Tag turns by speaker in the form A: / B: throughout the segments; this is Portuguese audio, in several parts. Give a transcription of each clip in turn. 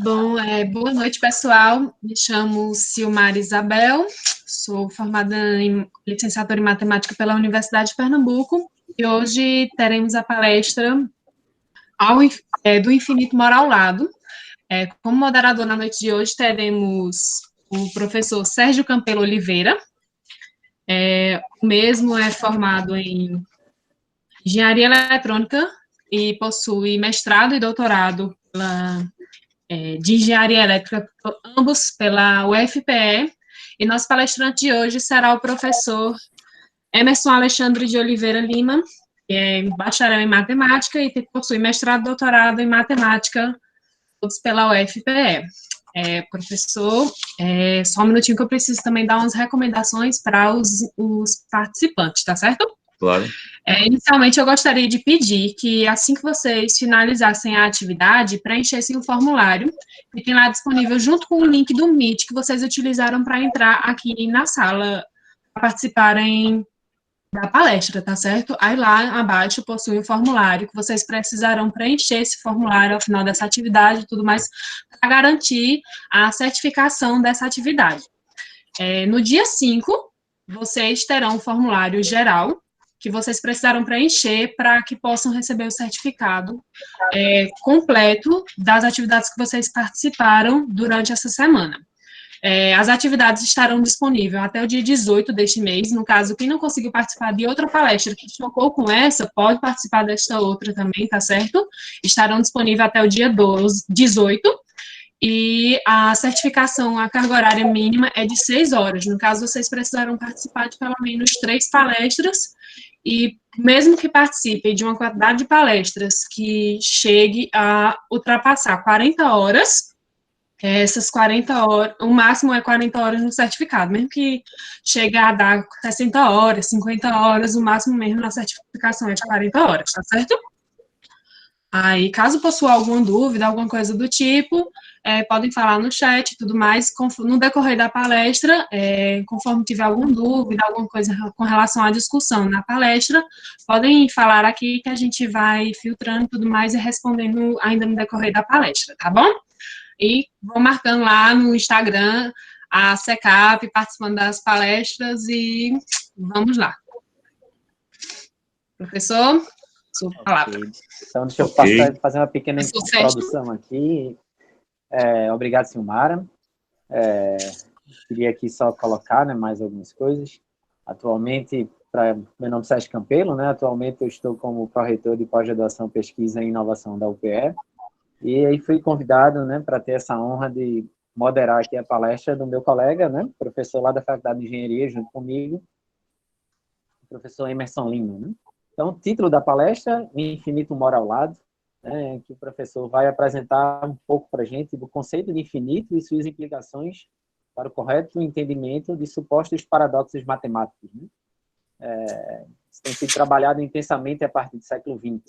A: Bom, boa noite, pessoal. Me chamo Silmara Isabel, sou formada em licenciatura em matemática pela Universidade de Pernambuco e hoje teremos a palestra do Infinito Mora ao Lado. Como moderador na noite de hoje teremos o professor Sérgio Campelo Oliveira. O mesmo é formado em engenharia eletrônica e possui mestrado e doutorado de engenharia elétrica, ambos pela UFPE, e nosso palestrante de hoje será o professor Emerson Alexandre de Oliveira Lima, que é bacharel em matemática e possui mestrado e doutorado em matemática, todos pela UFPE. Professor, só um minutinho que eu preciso também dar umas recomendações para os participantes, tá certo?
B: Claro.
A: Inicialmente, eu gostaria de pedir que, assim que vocês finalizassem a atividade, preenchessem o formulário, que tem lá disponível junto com o link do Meet que vocês utilizaram para entrar aqui na sala, para participarem da palestra, tá certo? Aí lá abaixo possui o formulário, que vocês precisarão preencher esse formulário ao final dessa atividade e tudo mais, para garantir a certificação dessa atividade. No dia 5, vocês terão o formulário geral, que vocês precisaram preencher para que possam receber o certificado completo das atividades que vocês participaram durante essa semana. As atividades estarão disponíveis até o dia 18 deste mês. No caso, quem não conseguiu participar de outra palestra que chocou com essa, pode participar desta outra também, tá certo? Estarão disponíveis até o dia 18. E a certificação, a carga horária mínima é de 6 horas. No caso, vocês precisaram participar de pelo menos 3 palestras, e mesmo que participem de uma quantidade de palestras que chegue a ultrapassar 40 horas, essas 40 horas, o máximo é 40 horas no certificado, mesmo que chegue a dar 60 horas, 50 horas, o máximo mesmo na certificação é de 40 horas, tá certo? Aí, caso possua alguma dúvida, alguma coisa do tipo, podem falar no chat e tudo mais. No decorrer da palestra, conforme tiver alguma dúvida, alguma coisa com relação à discussão na palestra, podem falar aqui que a gente vai filtrando e tudo mais e respondendo ainda no decorrer da palestra, tá bom? E vou marcando lá no Instagram a SECAP, participando das palestras e vamos lá. Professor, sua palavra.
C: Okay. Então, deixa eu fazer uma pequena introdução aqui. Obrigado, Silmara. Queria aqui só colocar, né, mais algumas coisas. Atualmente, meu nome é Sérgio Campelo, né? Atualmente eu estou como pró-reitor de pós-graduação, pesquisa e inovação da UPE. E aí fui convidado, né, para ter essa honra de moderar aqui a palestra do meu colega, né, professor lá da Faculdade de Engenharia, junto comigo, o professor Emerson Lima, né? Então, o título da palestra, O Infinito Mora ao Lado, né, que o professor vai apresentar um pouco para a gente do conceito de infinito e suas implicações para o correto entendimento de supostos paradoxos matemáticos, né? Isso tem sido trabalhado intensamente a partir do século XX.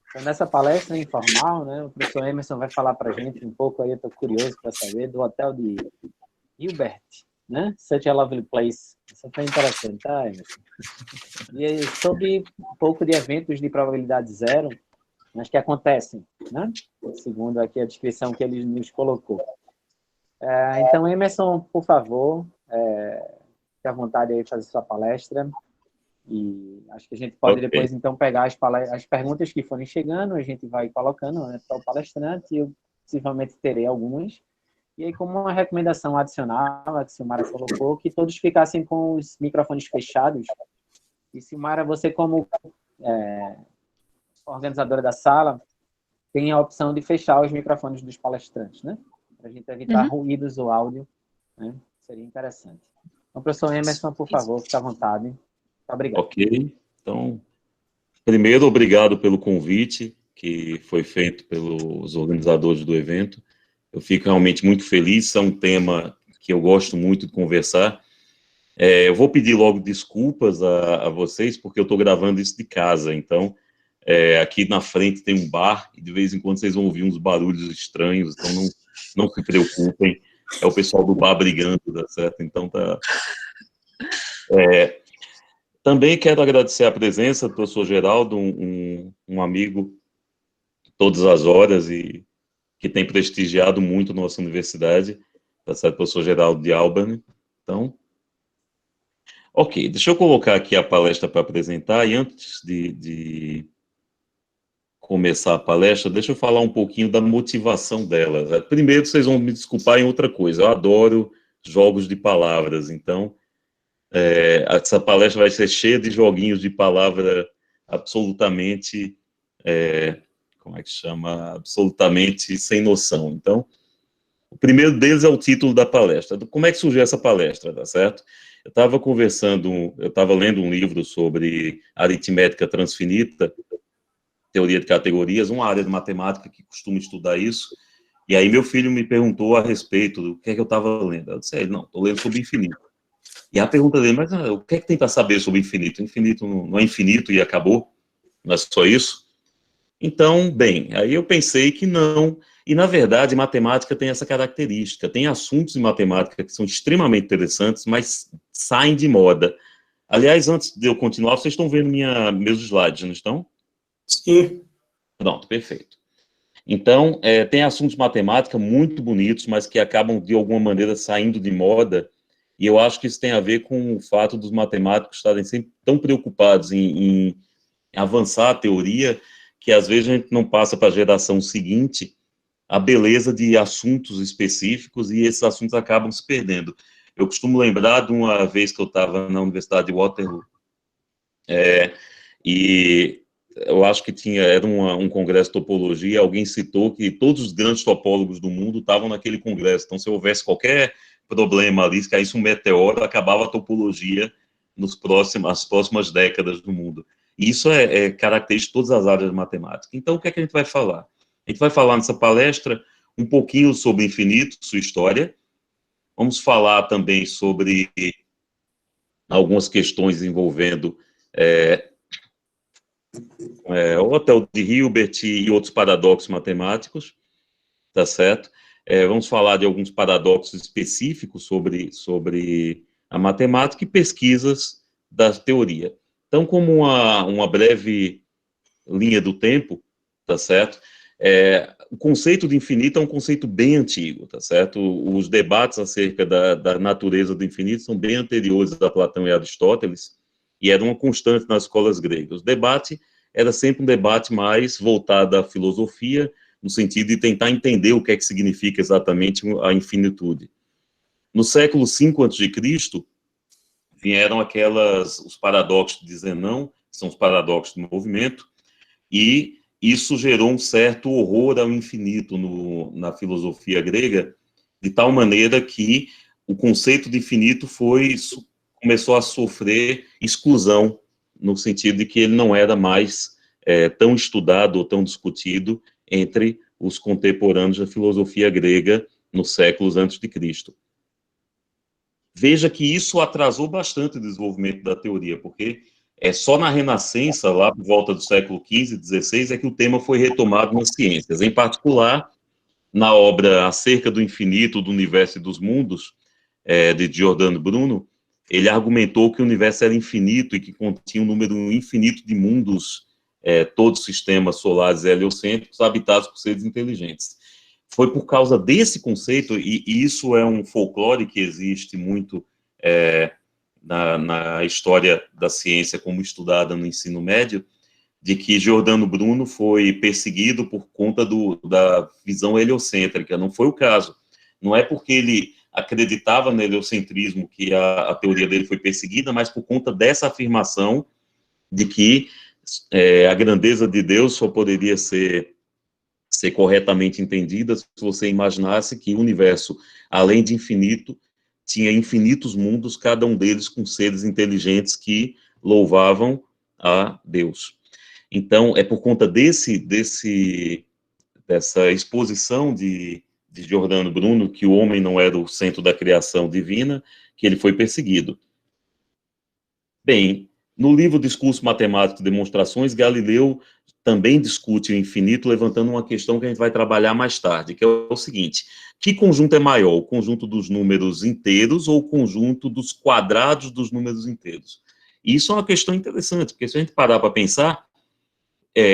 C: Então, nessa palestra informal, né, o professor Emerson vai falar para a gente um pouco, aí eu estou curioso para saber, do hotel de Hilbert, né? Such a Lovely Place. Isso foi interessante, tá, Emerson? E sobre um pouco de eventos de probabilidade zero, mas que acontecem, né? Segundo aqui a descrição que ele nos colocou. Então, Emerson, por favor, fique à vontade aí de fazer sua palestra. E acho que a gente pode depois, então, pegar as perguntas que forem chegando, a gente vai colocando, né, para o palestrante, e eu possivelmente terei algumas. E aí, como uma recomendação adicional, a que Silmara colocou, que todos ficassem com os microfones fechados. E, Silmara, você como organizadora da sala, tem a opção de fechar os microfones dos palestrantes, né? Para a gente evitar ruídos do áudio, né? Seria interessante. Então, professor Emerson, por favor, fique à vontade. Muito obrigado.
B: Ok. Então, primeiro, obrigado pelo convite que foi feito pelos organizadores do evento. Eu fico realmente muito feliz, é um tema que eu gosto muito de conversar. Eu vou pedir logo desculpas a vocês, porque eu estou gravando isso de casa, então, aqui na frente tem um bar, e de vez em quando vocês vão ouvir uns barulhos estranhos, então não se preocupem, é o pessoal do bar brigando, tá certo? Então, também quero agradecer a presença do professor Geraldo, um amigo, todas as horas, e que tem prestigiado muito nossa universidade, tá certo? Professor Geraldo de Albany. Então, ok, deixa eu colocar aqui a palestra para apresentar, e antes de começar a palestra, deixa eu falar um pouquinho da motivação dela. Primeiro, vocês vão me desculpar em outra coisa, eu adoro jogos de palavras, então, essa palestra vai ser cheia de joguinhos de palavra absolutamente, como é que chama? Absolutamente sem noção. Então, o primeiro deles é o título da palestra. Como é que surgiu essa palestra, tá certo? Eu estava lendo um livro sobre aritmética transfinita, teoria de categorias, uma área de matemática que costuma estudar isso, e aí meu filho me perguntou a respeito do que é que eu estava lendo. Eu disse, não, estou lendo sobre infinito. E a pergunta dele, mas o que é que tem para saber sobre infinito? Infinito não é infinito e acabou? Não é só isso? Então, bem, aí eu pensei que não, e na verdade matemática tem essa característica, tem assuntos em matemática que são extremamente interessantes, mas saem de moda. Aliás, antes de eu continuar, vocês estão vendo meus slides, não estão?
D: Sim.
B: Pronto, perfeito. Então, tem assuntos de matemática muito bonitos, mas que acabam, de alguma maneira, saindo de moda, e eu acho que isso tem a ver com o fato dos matemáticos estarem sempre tão preocupados em avançar a teoria, que às vezes a gente não passa para a geração seguinte a beleza de assuntos específicos, e esses assuntos acabam se perdendo. Eu costumo lembrar de uma vez que eu estava na Universidade de Waterloo, e eu acho que era um congresso de topologia, alguém citou que todos os grandes topólogos do mundo estavam naquele congresso, então se houvesse qualquer problema ali, se caísse um meteoro, acabava a topologia nas próximas décadas do mundo. E isso é característico de todas as áreas de matemática. Então, o que é que a gente vai falar? A gente vai falar nessa palestra um pouquinho sobre infinito, sua história, vamos falar também sobre algumas questões envolvendo o Hotel de Hilbert e outros paradoxos matemáticos, tá certo? Vamos falar de alguns paradoxos específicos sobre a matemática e pesquisas da teoria. Então, como uma breve linha do tempo, tá certo? O conceito de infinito é um conceito bem antigo, tá certo? Os debates acerca da natureza do infinito são bem anteriores a Platão e Aristóteles, e era uma constante nas escolas gregas. O debate era sempre um debate mais voltado à filosofia, no sentido de tentar entender o que é que significa exatamente a infinitude. No século V a.C., vieram os paradoxos de Zenão, que são os paradoxos do movimento, e isso gerou um certo horror ao infinito na filosofia grega, de tal maneira que o conceito de infinito começou a sofrer exclusão, no sentido de que ele não era mais tão estudado ou tão discutido entre os contemporâneos da filosofia grega nos séculos antes de Cristo. Veja que isso atrasou bastante o desenvolvimento da teoria, porque só na Renascença, lá por volta do século XV e XVI, é que o tema foi retomado nas ciências. Em particular, na obra Acerca do Infinito, do Universo e dos Mundos, de Giordano Bruno, ele argumentou que o universo era infinito e que continha um número infinito de mundos, todos sistemas solares heliocêntricos, habitados por seres inteligentes. Foi por causa desse conceito, e isso é um folclore que existe muito na história da ciência como estudada no ensino médio, de que Giordano Bruno foi perseguido por conta da visão heliocêntrica. Não foi o caso. Não é porque ele acreditava no heliocentrismo que a teoria dele foi perseguida, mas por conta dessa afirmação de que a grandeza de Deus só poderia ser corretamente entendida se você imaginasse que o universo, além de infinito, tinha infinitos mundos, cada um deles com seres inteligentes que louvavam a Deus. Então, é por conta dessa exposição de Giordano Bruno, que o homem não era o centro da criação divina, que ele foi perseguido. Bem, no livro Discurso Matemático de Demonstrações, Galileu também discute o infinito, levantando uma questão que a gente vai trabalhar mais tarde, que é o seguinte: que conjunto é maior, o conjunto dos números inteiros ou o conjunto dos quadrados dos números inteiros? E isso é uma questão interessante, porque se a gente parar para pensar,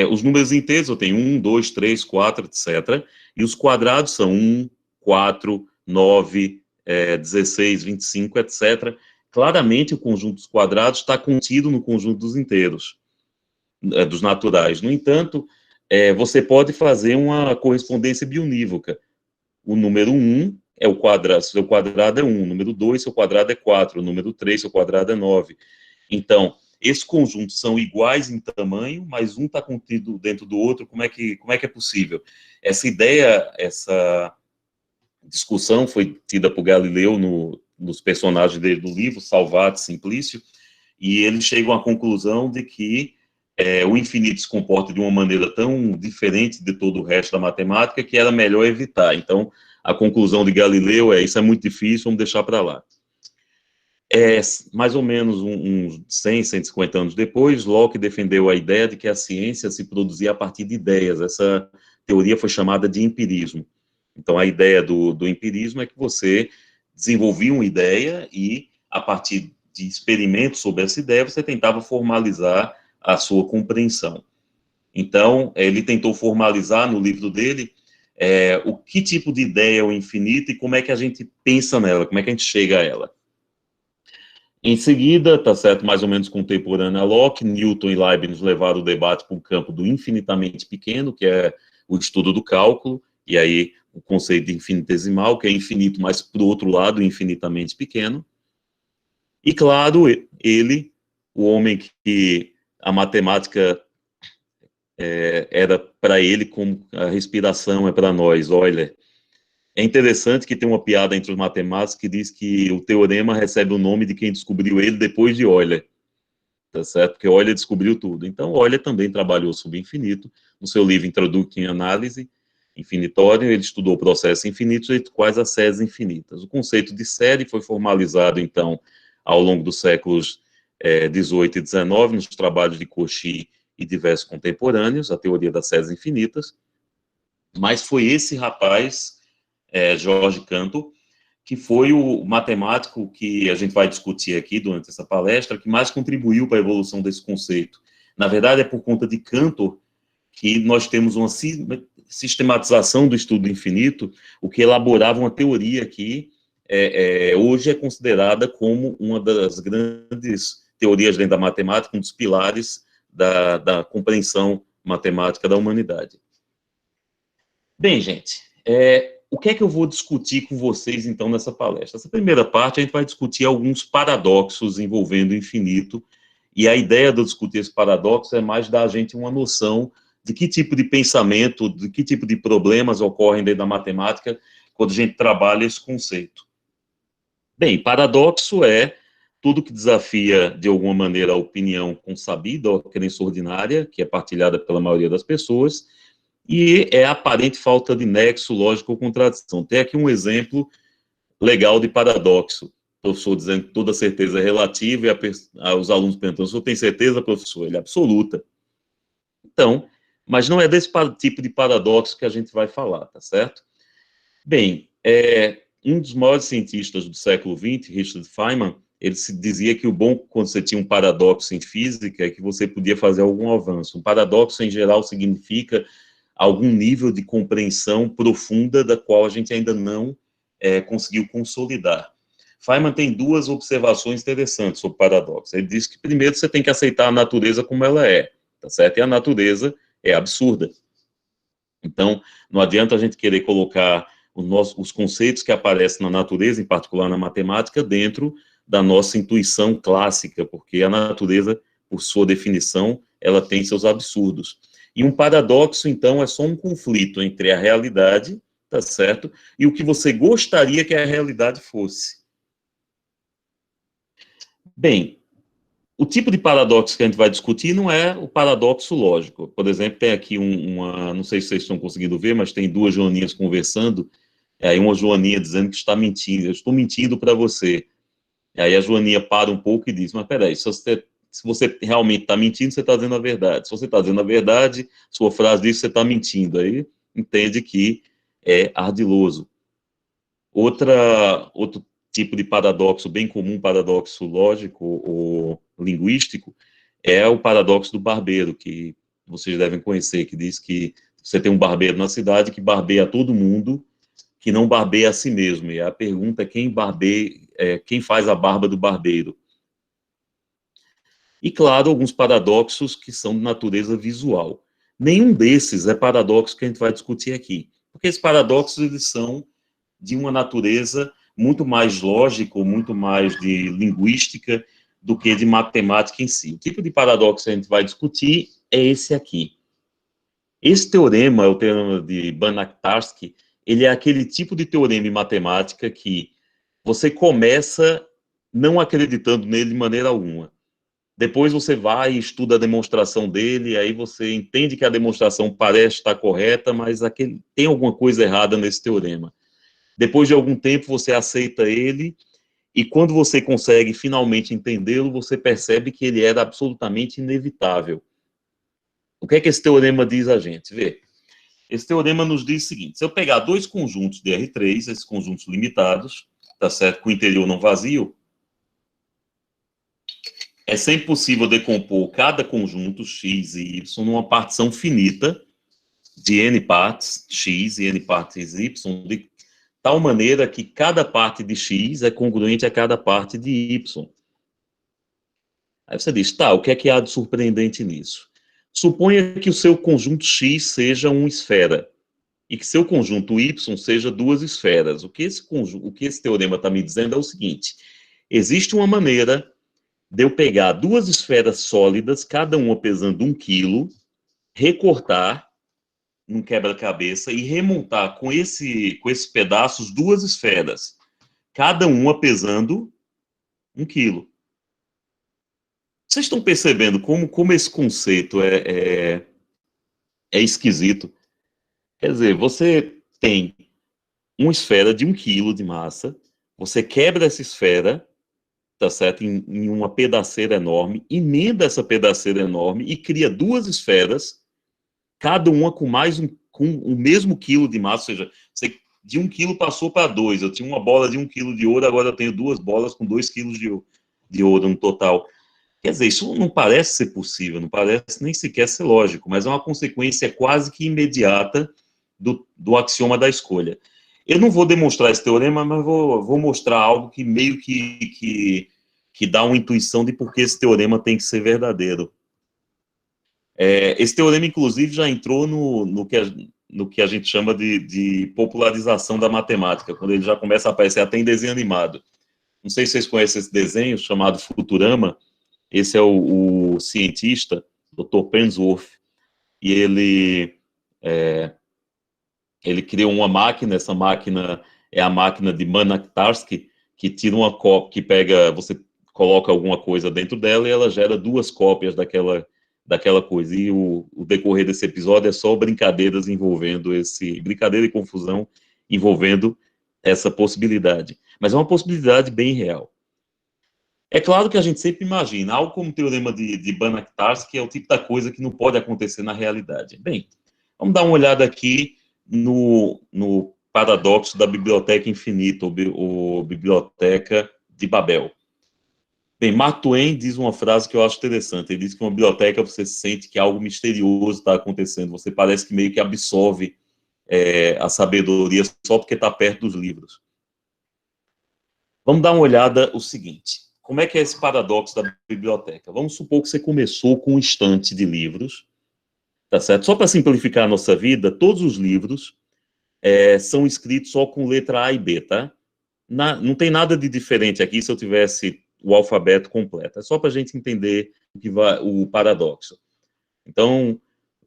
B: os números inteiros eu tenho 1, 2, 3, 4, etc. E os quadrados são 1, 4, 9, 16, 25, etc. Claramente, o conjunto dos quadrados está contido no conjunto dos inteiros, dos naturais. No entanto, você pode fazer uma correspondência bionívoca. O número 1 é o quadrado, seu quadrado é 1, o número 2, seu quadrado é 4, o número 3, seu quadrado é 9. Então, esses conjuntos são iguais em tamanho, mas um está contido dentro do outro. Como é que é possível? Essa ideia, essa discussão foi tida por Galileu nos personagens dele do livro, Salvati Simplício, e eles chegam à conclusão de que o infinito se comporta de uma maneira tão diferente de todo o resto da matemática que era melhor evitar. Então, a conclusão de Galileu isso é muito difícil, vamos deixar para lá. Mais ou menos uns 100, 150 anos depois, Locke defendeu a ideia de que a ciência se produzia a partir de ideias. Essa teoria foi chamada de empirismo. Então, a ideia do empirismo é que você desenvolvia uma ideia e, a partir de experimentos sobre essa ideia, você tentava formalizar a sua compreensão. Então, ele tentou formalizar no livro dele o que tipo de ideia é o infinito e como é que a gente pensa nela, como é que a gente chega a ela. Em seguida, tá certo, mais ou menos contemporâneo a Locke, Newton e Leibniz levaram o debate para o campo do infinitamente pequeno, que é o estudo do cálculo, e aí o conceito de infinitesimal, que é infinito, mas, por outro lado, infinitamente pequeno. E, claro, ele, o homem que a matemática era para ele como a respiração é para nós, Euler. É interessante que tem uma piada entre os matemáticos que diz que o teorema recebe o nome de quem descobriu ele depois de Euler, tá certo? Porque Euler descobriu tudo. Então, Euler também trabalhou sobre infinito. No seu livro Introdução em Análise Infinitória, ele estudou processos infinitos e quais as séries infinitas. O conceito de série foi formalizado, então, ao longo dos séculos 18 e 19, nos trabalhos de Cauchy e diversos contemporâneos, a teoria das séries infinitas. Mas foi esse rapaz, George Cantor, que foi o matemático que a gente vai discutir aqui durante essa palestra, que mais contribuiu para a evolução desse conceito. Na verdade, é por conta de Cantor que nós temos uma sistematização do estudo do infinito, o que elaborava uma teoria que hoje é considerada como uma das grandes teorias dentro da matemática, um dos pilares da compreensão matemática da humanidade. Bem, gente, o que é que eu vou discutir com vocês, então, nessa palestra? Essa primeira parte, a gente vai discutir alguns paradoxos envolvendo o infinito, e a ideia de discutir esse paradoxo é mais dar a gente uma noção de que tipo de pensamento, de que tipo de problemas ocorrem dentro da matemática quando a gente trabalha esse conceito. Bem, paradoxo é tudo que desafia, de alguma maneira, a opinião consabida ou a crença ordinária, que é partilhada pela maioria das pessoas, e é a aparente falta de nexo lógico ou contradição. Tem aqui um exemplo legal de paradoxo. O professor dizendo que toda certeza é relativa e os alunos perguntando, o senhor tem certeza, professor? Ele é absoluta. Então, mas não é desse tipo de paradoxo que a gente vai falar, tá certo? Bem, um dos maiores cientistas do século XX, Richard Feynman, ele dizia que o bom quando você tinha um paradoxo em física é que você podia fazer algum avanço. Um paradoxo, em geral, significa algum nível de compreensão profunda da qual a gente ainda não conseguiu consolidar. Feynman tem duas observações interessantes sobre paradoxo. Ele diz que, primeiro, você tem que aceitar a natureza como ela é, tá certo? E a natureza é absurda. Então, não adianta a gente querer colocar os conceitos que aparecem na natureza, em particular na matemática, dentro da nossa intuição clássica, porque a natureza, por sua definição, ela tem seus absurdos. E um paradoxo, então, é só um conflito entre a realidade, tá certo, e o que você gostaria que a realidade fosse. Bem, o tipo de paradoxo que a gente vai discutir não é o paradoxo lógico. Por exemplo, tem aqui não sei se vocês estão conseguindo ver, mas tem duas joaninhas conversando, aí uma joaninha dizendo que está mentindo, eu estou mentindo para você. Aí a joaninha para um pouco e diz, mas peraí, se você realmente está mentindo, você está dizendo a verdade. Se você está dizendo a verdade, sua frase diz que você está mentindo. Aí entende que é ardiloso. Outro tipo de paradoxo bem comum, paradoxo lógico ou linguístico, é o paradoxo do barbeiro, que vocês devem conhecer, que diz que você tem um barbeiro na cidade que barbeia todo mundo, que não barbeia a si mesmo. E a pergunta é quem faz a barba do barbeiro? E, claro, alguns paradoxos que são de natureza visual. Nenhum desses é paradoxo que a gente vai discutir aqui, porque esses paradoxos eles são de uma natureza muito mais lógica, muito mais de linguística, do que de matemática em si. O tipo de paradoxo que a gente vai discutir é esse aqui. Esse teorema, é o teorema de Banach-Tarski, ele é aquele tipo de teorema em matemática que você começa não acreditando nele de maneira alguma. Depois você vai e estuda a demonstração dele, aí você entende que a demonstração parece estar correta, mas tem alguma coisa errada nesse teorema. Depois de algum tempo você aceita ele, e quando você consegue finalmente entendê-lo, você percebe que ele era absolutamente inevitável. O que é que esse teorema diz a gente? Vê, esse teorema nos diz o seguinte: se eu pegar dois conjuntos de R3, esses conjuntos limitados, tá certo, com o interior não vazio, é sempre possível decompor cada conjunto x e y numa partição finita de n partes x e n partes y, de tal maneira que cada parte de x é congruente a cada parte de y. Aí você diz, tá, o que é que há de surpreendente nisso? Suponha que o seu conjunto x seja uma esfera e que seu conjunto y seja duas esferas. O que esse teorema está me dizendo é o seguinte: existe uma maneira de eu pegar duas esferas sólidas, cada uma pesando 1 quilo, recortar num quebra-cabeça e remontar com esses pedaços duas esferas, cada uma pesando 1 quilo. Vocês estão percebendo como esse conceito é esquisito? Quer dizer, você tem uma esfera de 1 quilo de massa, você quebra essa esfera, tá certo, em uma pedaceira enorme, emenda essa pedaceira enorme e cria duas esferas, cada uma com o mesmo quilo de massa, ou seja, você de 1 quilo passou para 2, eu tinha uma bola de 1 quilo de ouro, agora eu tenho duas bolas com 2 quilos de ouro no total. Quer dizer, isso não parece ser possível, não parece nem sequer ser lógico, mas é uma consequência quase que imediata do axioma da escolha. Eu não vou demonstrar esse teorema, mas vou mostrar algo que meio que dá uma intuição de por que esse teorema tem que ser verdadeiro. Esse teorema, inclusive, já entrou no que a gente chama de popularização da matemática, quando ele já começa a aparecer até em desenho animado. Não sei se vocês conhecem esse desenho, chamado Futurama. Esse é o cientista, Dr. Pensworth, e ele criou uma máquina. Essa máquina é a máquina de Banach-Tarski, que tira uma cópia, que pega, você coloca alguma coisa dentro dela e ela gera duas cópias daquela coisa. E o decorrer desse episódio é só brincadeira e confusão envolvendo essa possibilidade. Mas é uma possibilidade bem real. É claro que a gente sempre imagina, algo como o teorema de Banach-Tarski é o tipo da coisa que não pode acontecer na realidade. Bem, vamos dar uma olhada aqui no paradoxo da biblioteca infinita, ou biblioteca de Babel. Bem, Mark Twain diz uma frase que eu acho interessante. Ele diz que uma biblioteca você sente que algo misterioso está acontecendo, você parece que meio que absorve a sabedoria só porque está perto dos livros. Vamos dar uma olhada o seguinte. Como é que é esse paradoxo da biblioteca? Vamos supor que você começou com um estante de livros, tá certo? Só para simplificar a nossa vida, todos os livros são escritos só com letra A e B, tá? Não tem nada de diferente aqui se eu tivesse o alfabeto completo. É só para a gente entender o paradoxo. Então,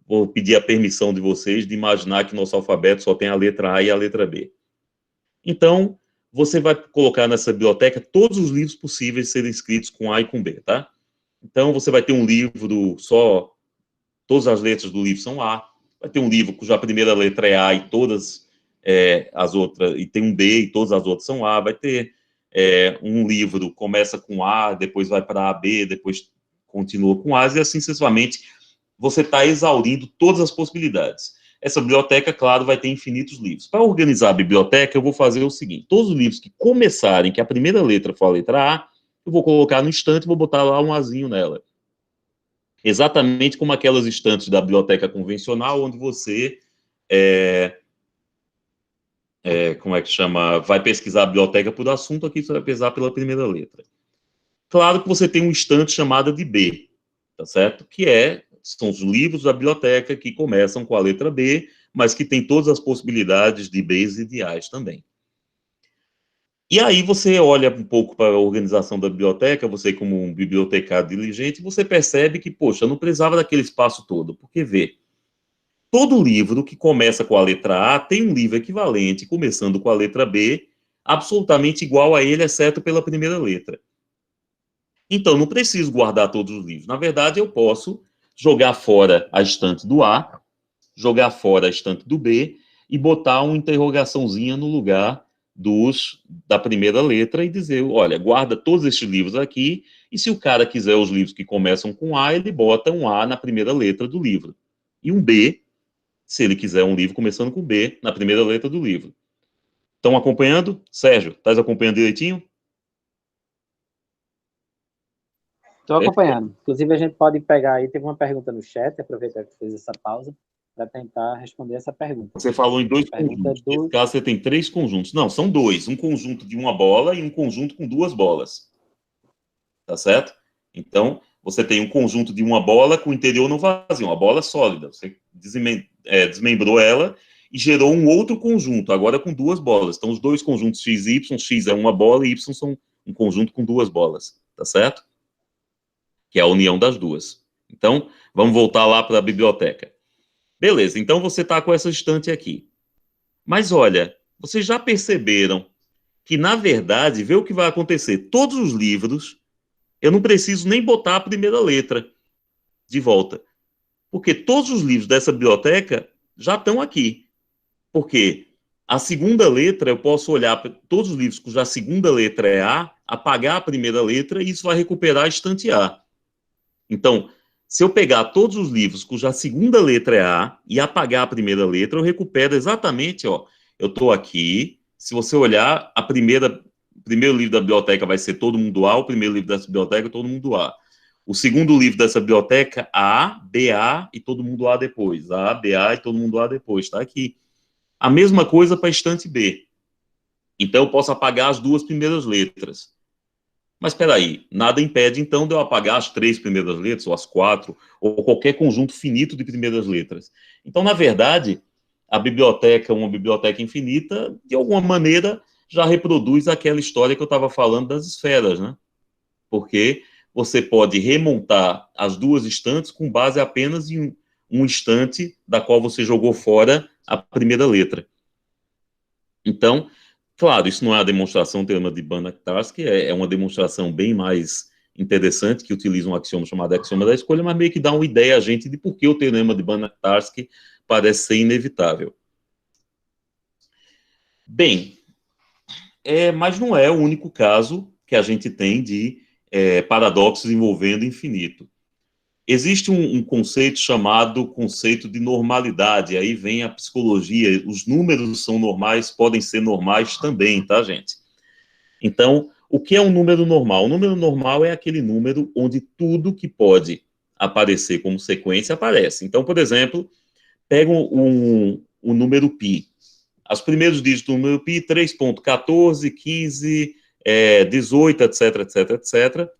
B: vou pedir a permissão de vocês de imaginar que nosso alfabeto só tem a letra A e a letra B. Então, você vai colocar nessa biblioteca todos os livros possíveis serem escritos com A e com B, tá? Então, você vai ter um livro só, todas as letras do livro são A. Vai ter um livro cuja primeira letra é A e todas as outras, e tem um B e todas as outras são A. Vai ter um livro começa com A, depois vai para A, B, depois continua com A, e assim sucessivamente. Você está exaurindo todas as possibilidades. Essa biblioteca, claro, vai ter infinitos livros. Para organizar a biblioteca, eu vou fazer o seguinte: todos os livros que começarem, que a primeira letra for a letra A, eu vou colocar no estante e vou botar lá um Azinho nela. exatamente como aquelas estantes da biblioteca convencional, onde você, como é que chama, vai pesquisar a biblioteca por assunto, aqui você vai pesquisar pela primeira letra. Claro que você tem uma estante chamada de B, tá certo? São os livros da biblioteca que começam com a letra B, mas que tem todas as possibilidades de Bs e de As também. E aí você olha um pouco para a organização da biblioteca, você como um bibliotecário diligente, você percebe que, poxa, eu não precisava daquele espaço todo, porque vê, todo livro que começa com a letra A tem um livro equivalente, começando com a letra B, absolutamente igual a ele, exceto pela primeira letra. Então, não preciso guardar todos os livros. Na verdade, eu posso jogar fora a estante do A, jogar fora a estante do B e botar uma interrogaçãozinha no lugar da primeira letra e dizer, olha, guarda todos estes livros aqui, e se o cara quiser os livros que começam com A, ele bota um A na primeira letra do livro. E um B, se ele quiser um livro começando com B, na primeira letra do livro. Estão acompanhando? Sérgio, estás acompanhando direitinho?
C: Estou acompanhando. Inclusive, a gente pode pegar aí, teve uma pergunta no chat, aproveitar que fez essa pausa, para tentar responder essa pergunta.
B: Você falou em dois conjuntos. Nesse caso, você tem 3 conjuntos. Não, são 2. Um conjunto de uma bola e um conjunto com 2 bolas. Tá certo? Então, você tem um conjunto de uma bola com o interior não vazio, uma bola sólida. Você desmembrou ela e gerou um outro conjunto, agora com 2 bolas. Então, os 2 conjuntos x e y, x é uma bola e y são um conjunto com 2 bolas. Tá certo? Que é a união das duas. Então, vamos voltar lá para a biblioteca. Beleza, então você está com essa estante aqui. Mas olha, vocês já perceberam que, na verdade, vê o que vai acontecer. Todos os livros, eu não preciso nem botar a primeira letra de volta. Porque todos os livros dessa biblioteca já estão aqui. Porque a segunda letra, eu posso olhar para todos os livros cuja segunda letra é A, apagar a primeira letra e isso vai recuperar a estante A. Então, se eu pegar todos os livros cuja segunda letra é A e apagar a primeira letra, eu recupero exatamente, ó, eu estou aqui, se você olhar, o primeiro livro da biblioteca vai ser Todo Mundo A, o primeiro livro dessa biblioteca, Todo Mundo A. O segundo livro dessa biblioteca, A, BA e Todo Mundo A depois. A, BA e Todo Mundo A depois, está aqui. A mesma coisa para a estante B. Então, eu posso apagar as 2 primeiras letras. Mas espera aí, nada impede, então, de eu apagar as 3 primeiras letras, ou as 4, ou qualquer conjunto finito de primeiras letras. Então, na verdade, a biblioteca, uma biblioteca infinita, de alguma maneira, já reproduz aquela história que eu estava falando das esferas, né? Porque você pode remontar as 2 estantes com base apenas em um estante da qual você jogou fora a primeira letra. Então, claro, isso não é a demonstração do teorema de Banach-Tarski, é uma demonstração bem mais interessante, que utiliza um axioma chamado axioma da escolha, mas meio que dá uma ideia a gente de por que o teorema de Banach-Tarski parece ser inevitável. Bem, mas não é o único caso que a gente tem de paradoxos envolvendo infinito. Existe um conceito chamado conceito de normalidade, aí vem a psicologia, os números são normais, podem ser normais também, tá, gente? Então, o que é um número normal? O número normal é aquele número onde tudo que pode aparecer como sequência aparece. Então, por exemplo, pega o número π. Os primeiros dígitos do número π, 3.14, 15, 18, etc, etc, etc.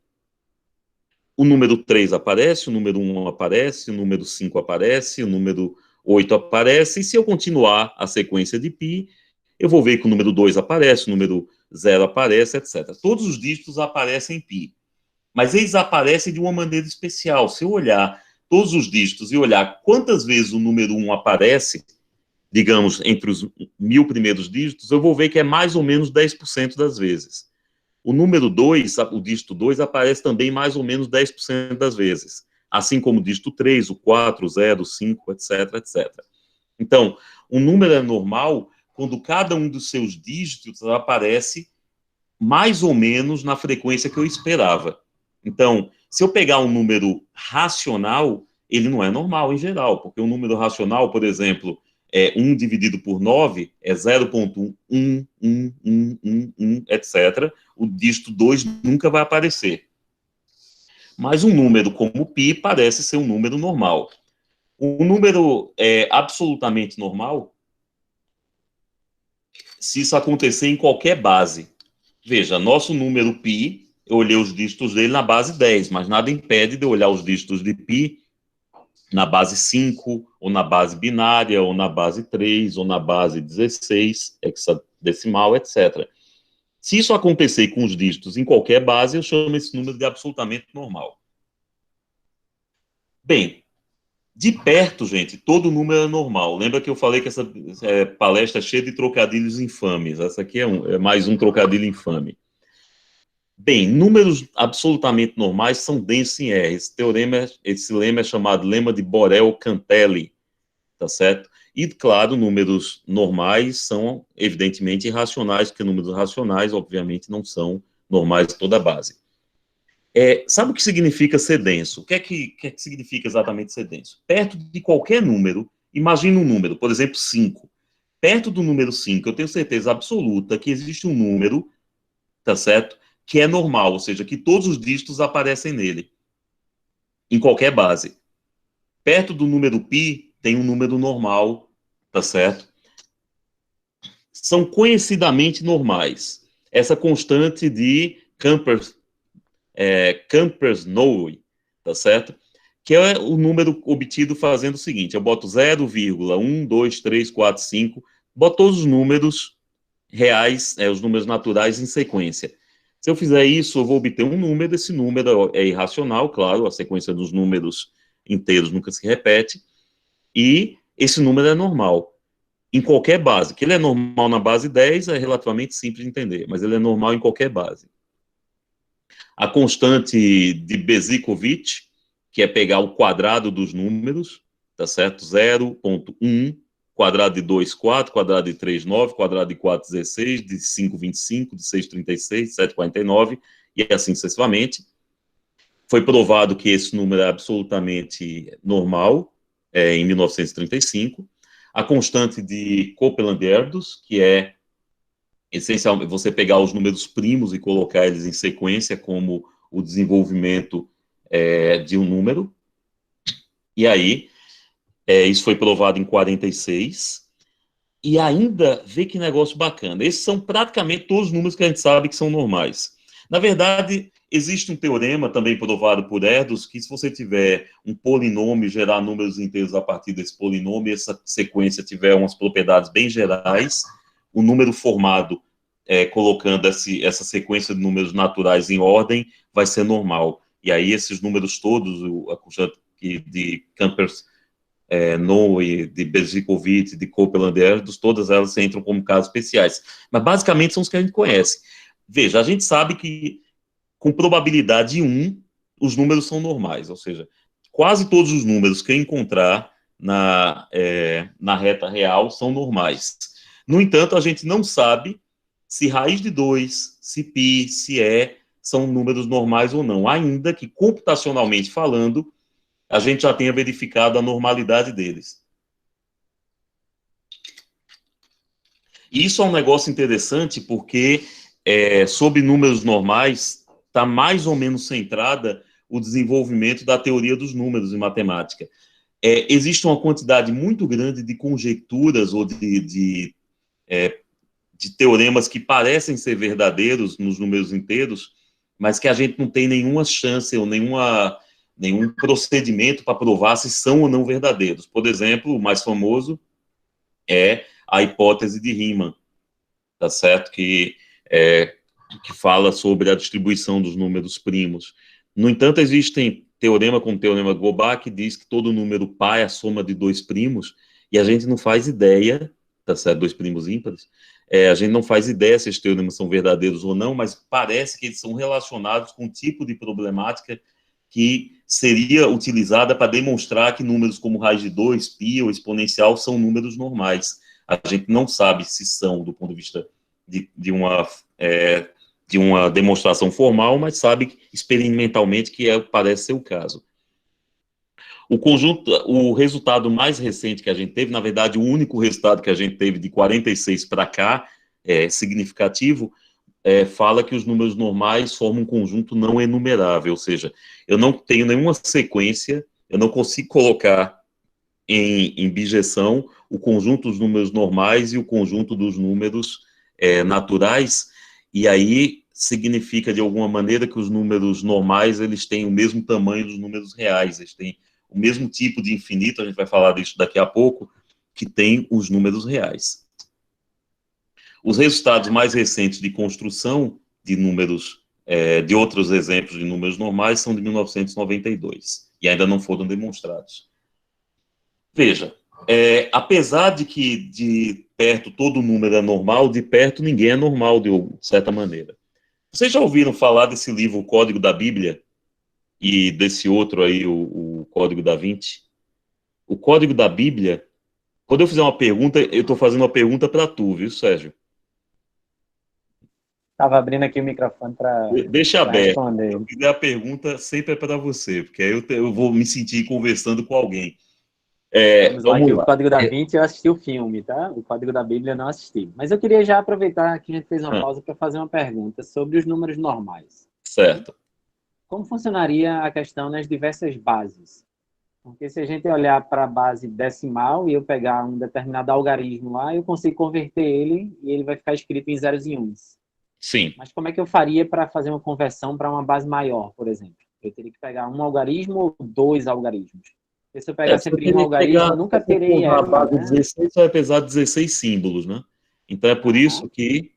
B: O número 3 aparece, o número 1 aparece, o número 5 aparece, o número 8 aparece, e se eu continuar a sequência de π, eu vou ver que o número 2 aparece, o número 0 aparece, etc. Todos os dígitos aparecem em π. Mas eles aparecem de uma maneira especial. Se eu olhar todos os dígitos e olhar quantas vezes o número 1 aparece, digamos, entre os 1000 primeiros dígitos, eu vou ver que é mais ou menos 10% das vezes. O número 2, o dígito 2, aparece também mais ou menos 10% das vezes. Assim como o dígito 3, o 4, o 0, o 5, etc, etc. Então, um número é normal quando cada um dos seus dígitos aparece mais ou menos na frequência que eu esperava. Então, se eu pegar um número racional, ele não é normal em geral, porque um número racional, por exemplo, 1 dividido por 9 é 0.1, 1, 1, 1, 1, 1, etc. O dígito 2 nunca vai aparecer. mas um número como π parece ser um número normal. Um número absolutamente normal, se isso acontecer em qualquer base. Veja, nosso número π, eu olhei os dígitos dele na base 10, mas nada impede de eu olhar os dígitos de π na base 5, ou na base binária, ou na base 3, ou na base 16, hexadecimal, etc. Se isso acontecer com os dígitos em qualquer base, eu chamo esse número de absolutamente normal. Bem, de perto, gente, todo número é normal. Lembra que eu falei que essa palestra é cheia de trocadilhos infames? Essa aqui é mais um trocadilho infame. Bem, números absolutamente normais são densos em R. Esse lema é chamado lema de Borel-Cantelli, tá certo? E, claro, números normais são, evidentemente, irracionais, porque números racionais, obviamente, não são normais de toda a base. Sabe o que significa ser denso? O que é que significa exatamente ser denso? Perto de qualquer número, imagina um número, por exemplo, 5. Perto do número 5, eu tenho certeza absoluta que existe um número, tá certo? Que é normal, ou seja, que todos os dígitos aparecem nele, em qualquer base. Perto do número π, tem um número normal, tá certo? São conhecidamente normais. Essa constante de Campers-Noe, tá certo? Que é o número obtido fazendo o seguinte, eu boto 0,1, 2, 3, 4, 5, boto todos os números reais, os números naturais em sequência. Se eu fizer isso, eu vou obter um número, esse número é irracional, claro, a sequência dos números inteiros nunca se repete, e esse número é normal, em qualquer base. Que ele é normal na base 10 é relativamente simples de entender, mas ele é normal em qualquer base. A constante de Bezikovich, que é pegar o quadrado dos números, tá certo? 0,1, quadrado de 2, 4, quadrado de 3, 9, quadrado de 4, 16, de 5, 25, de 6, 36, de 7, 49, e assim sucessivamente. Foi provado que esse número é absolutamente normal, em 1935. A constante de Copeland-Erdős, que é essencialmente você pegar os números primos e colocar eles em sequência como o desenvolvimento de um número. E aí, isso foi provado em 46. E ainda, vê que negócio bacana. Esses são praticamente todos os números que a gente sabe que são normais. Na verdade, existe um teorema também provado por Erdős, que se você tiver um polinômio, gerar números inteiros a partir desse polinômio, essa sequência tiver umas propriedades bem gerais, o número formado, colocando essa sequência de números naturais em ordem, vai ser normal. E aí esses números todos, a constante de Campers-Noe, de Berzikovic, de Copeland-Erdős, todas elas entram como casos especiais. Mas basicamente são os que a gente conhece. Veja, a gente sabe que com probabilidade 1, os números são normais, ou seja, quase todos os números que eu encontrar na reta real são normais. No entanto, a gente não sabe se raiz de 2, se π, se são números normais ou não, ainda que computacionalmente falando, a gente já tenha verificado a normalidade deles. Isso é um negócio interessante porque, sobre números normais, está mais ou menos centrada o desenvolvimento da teoria dos números em matemática. Existe uma quantidade muito grande de conjecturas ou de teoremas que parecem ser verdadeiros nos números inteiros, mas que a gente não tem nenhuma chance ou nenhum procedimento para provar se são ou não verdadeiros. Por exemplo, o mais famoso é a hipótese de Riemann, tá certo? Que fala sobre a distribuição dos números primos. No entanto, existem teorema como o teorema de Gobet, que diz que todo número par é a soma de dois primos, e a gente não faz ideia, tá certo? Dois primos ímpares, a gente não faz ideia se esses teoremas são verdadeiros ou não, mas parece que eles são relacionados com o tipo de problemática que seria utilizada para demonstrar que números como raiz de 2, π ou exponencial são números normais. A gente não sabe se são, do ponto de vista de uma demonstração formal, mas sabe experimentalmente que parece ser o caso. O resultado mais recente que a gente teve, na verdade, o único resultado que a gente teve de 46 para cá, significativo, fala que os números normais formam um conjunto não enumerável, ou seja, eu não tenho nenhuma sequência, eu não consigo colocar em bijeção o conjunto dos números normais e o conjunto dos números naturais, e aí significa, de alguma maneira, que os números normais, eles têm o mesmo tamanho dos números reais, eles têm o mesmo tipo de infinito, a gente vai falar disso daqui a pouco, que tem os números reais. Os resultados mais recentes de construção de números, de outros exemplos de números normais, são de 1992, e ainda não foram demonstrados. Veja, apesar de que de perto todo número é normal, de perto ninguém é normal, de certa maneira. Vocês já ouviram falar desse livro, O Código da Bíblia, e desse outro aí, o Código da Vinci? O Código da Bíblia, quando eu fizer uma pergunta, eu estou fazendo uma pergunta para tu, viu, Sérgio?
C: Estava abrindo aqui o microfone para
B: Deixa aberto.
C: responder.
B: Se eu fizer a pergunta, sempre é para você, porque aí eu vou me sentir conversando com alguém.
C: Vamos lá, que o Código da Vinci eu assisti o filme, tá? O Código da Bíblia eu não assisti. Mas eu queria já aproveitar que a gente fez uma pausa para fazer uma pergunta sobre os números normais.
B: Certo.
C: Como funcionaria a questão nas diversas bases? Porque se a gente olhar para a base decimal e eu pegar um determinado algarismo lá, eu consigo converter ele e ele vai ficar escrito em zeros e uns.
B: Sim.
C: Mas como é que eu faria para fazer uma conversão para uma base maior, por exemplo? Eu teria que pegar um algarismo ou 2 algarismos? Porque se eu pegar sempre um algarismo, eu nunca terei
B: a base 16 vai pesar 16 símbolos, né? Então é por isso que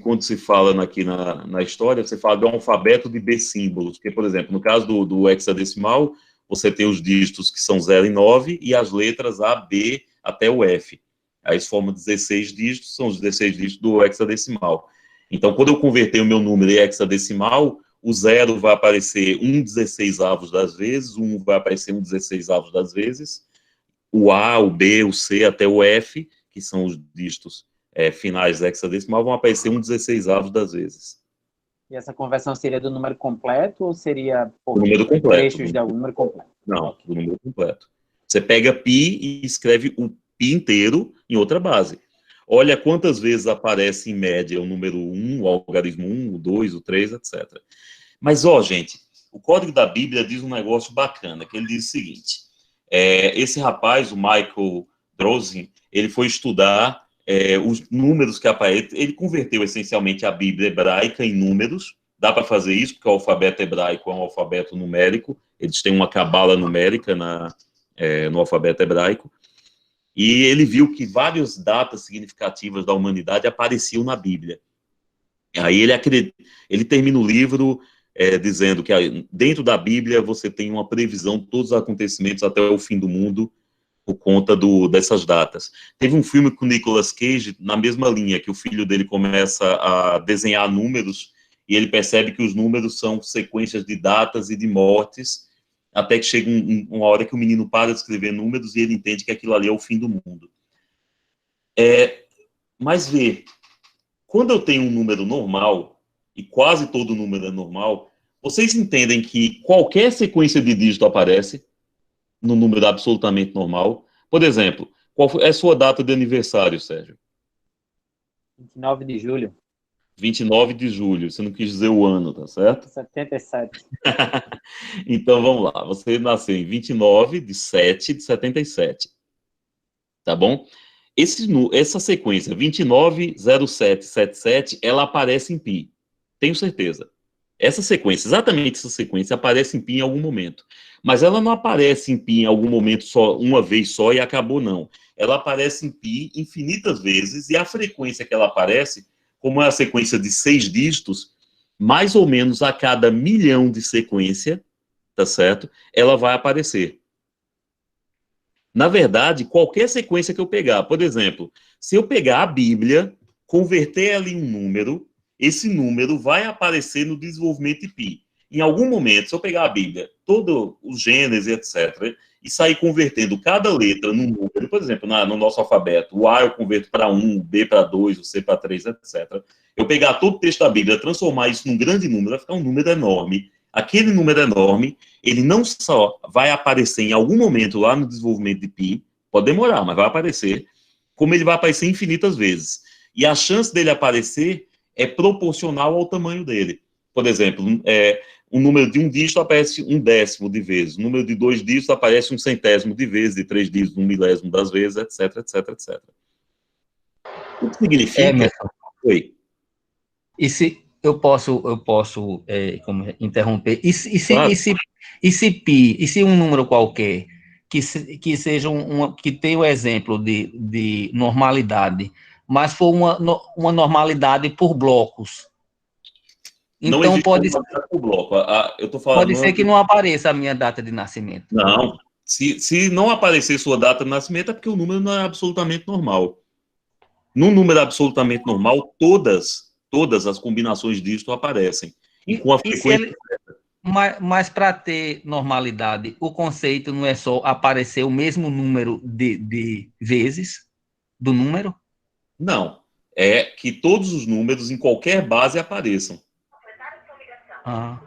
B: quando se fala aqui na história, você fala do alfabeto de B símbolos, porque, por exemplo, no caso do hexadecimal, você tem os dígitos que são 0 e 9 e as letras A, B até o F. Aí isso forma 16 dígitos, são os 16 dígitos do hexadecimal. Então, quando eu converter o meu número em hexadecimal, o 0 vai aparecer 1/16 das vezes, o 1 vai aparecer 1/16 das vezes, o A, o B, o C até o F, que são os dígitos finais hexadecimal, vão aparecer 1/16 das vezes.
C: E essa conversão seria do número completo ou seria por
B: número completo,
C: trechos de algum número completo?
B: Não, do número completo. Você pega π e escreve o π inteiro em outra base. Olha quantas vezes aparece, em média, o número 1, o algarismo 1, o 2, o 3, etc. Mas, gente, o Código da Bíblia diz um negócio bacana, que ele diz o seguinte, esse rapaz, o Michael Drosnin, ele foi estudar os números que aparecem, ele converteu essencialmente a Bíblia hebraica em números, dá para fazer isso, porque o alfabeto hebraico é um alfabeto numérico, eles têm uma cabala numérica no alfabeto hebraico, e ele viu que várias datas significativas da humanidade apareciam na Bíblia. Aí ele termina o livro dizendo que dentro da Bíblia você tem uma previsão de todos os acontecimentos até o fim do mundo por conta dessas datas. Teve um filme com o Nicolas Cage, na mesma linha, que o filho dele começa a desenhar números e ele percebe que os números são sequências de datas e de mortes, até que chega uma hora que o menino para de escrever números e ele entende que aquilo ali é o fim do mundo. Mas quando eu tenho um número normal, e quase todo número é normal, vocês entendem que qualquer sequência de dígito aparece no número absolutamente normal. Por exemplo, qual é a sua data de aniversário, Sérgio?
C: 29 de julho.
B: 29 de julho, você não quis dizer o ano, tá certo?
C: 77.
B: Então, vamos lá. Você nasceu em 29 de 7 de 77. Tá bom? Essa sequência, 290777, ela aparece em π. Tenho certeza. Essa sequência, exatamente essa sequência, aparece em π em algum momento. Mas ela não aparece em π em algum momento só, uma vez só e acabou, não. Ela aparece em π infinitas vezes e a frequência que ela aparece, como é a sequência de 6 dígitos, mais ou menos a cada 1.000.000 de sequência, tá certo? Ela vai aparecer. Na verdade, qualquer sequência que eu pegar, por exemplo, se eu pegar a Bíblia, converter ela em um número, esse número vai aparecer no desenvolvimento de π. Em algum momento, se eu pegar a Bíblia, todo o Gênesis, etc., e sair convertendo cada letra num número, por exemplo, no nosso alfabeto, o A eu converto para 1, o B para 2, o C para 3, etc. Eu pegar todo o texto da Bíblia, transformar isso num grande número, vai ficar um número enorme. Aquele número enorme, ele não só vai aparecer em algum momento lá no desenvolvimento de π, pode demorar, mas vai aparecer, como ele vai aparecer infinitas vezes. E a chance dele aparecer é proporcional ao tamanho dele. Por exemplo, o número de um dígito aparece 1/10 de vezes, o número de 2 dígitos aparece 1/100 de vezes, de 3 dígitos 1/1000 das vezes, etc, etc, etc. O que significa...
D: Emerson,
B: Oi.
D: e se eu posso como interromper?
B: Claro.
D: E se pi, e se um número qualquer que seja que tenha o exemplo de normalidade, mas for uma normalidade por blocos?
B: Não
D: Então
B: existe normalidade por bloco. Eu tô falando,
D: pode ser que não apareça a minha data de nascimento.
B: Não. Se não aparecer sua data de nascimento, é porque o número não é absolutamente normal. Num número absolutamente normal, todas as combinações de dígito aparecem. E com a frequência...
D: Mas para ter normalidade, o conceito não é só aparecer o mesmo número de vezes do número?
B: Não. É que todos os números em qualquer base apareçam.
D: Ah.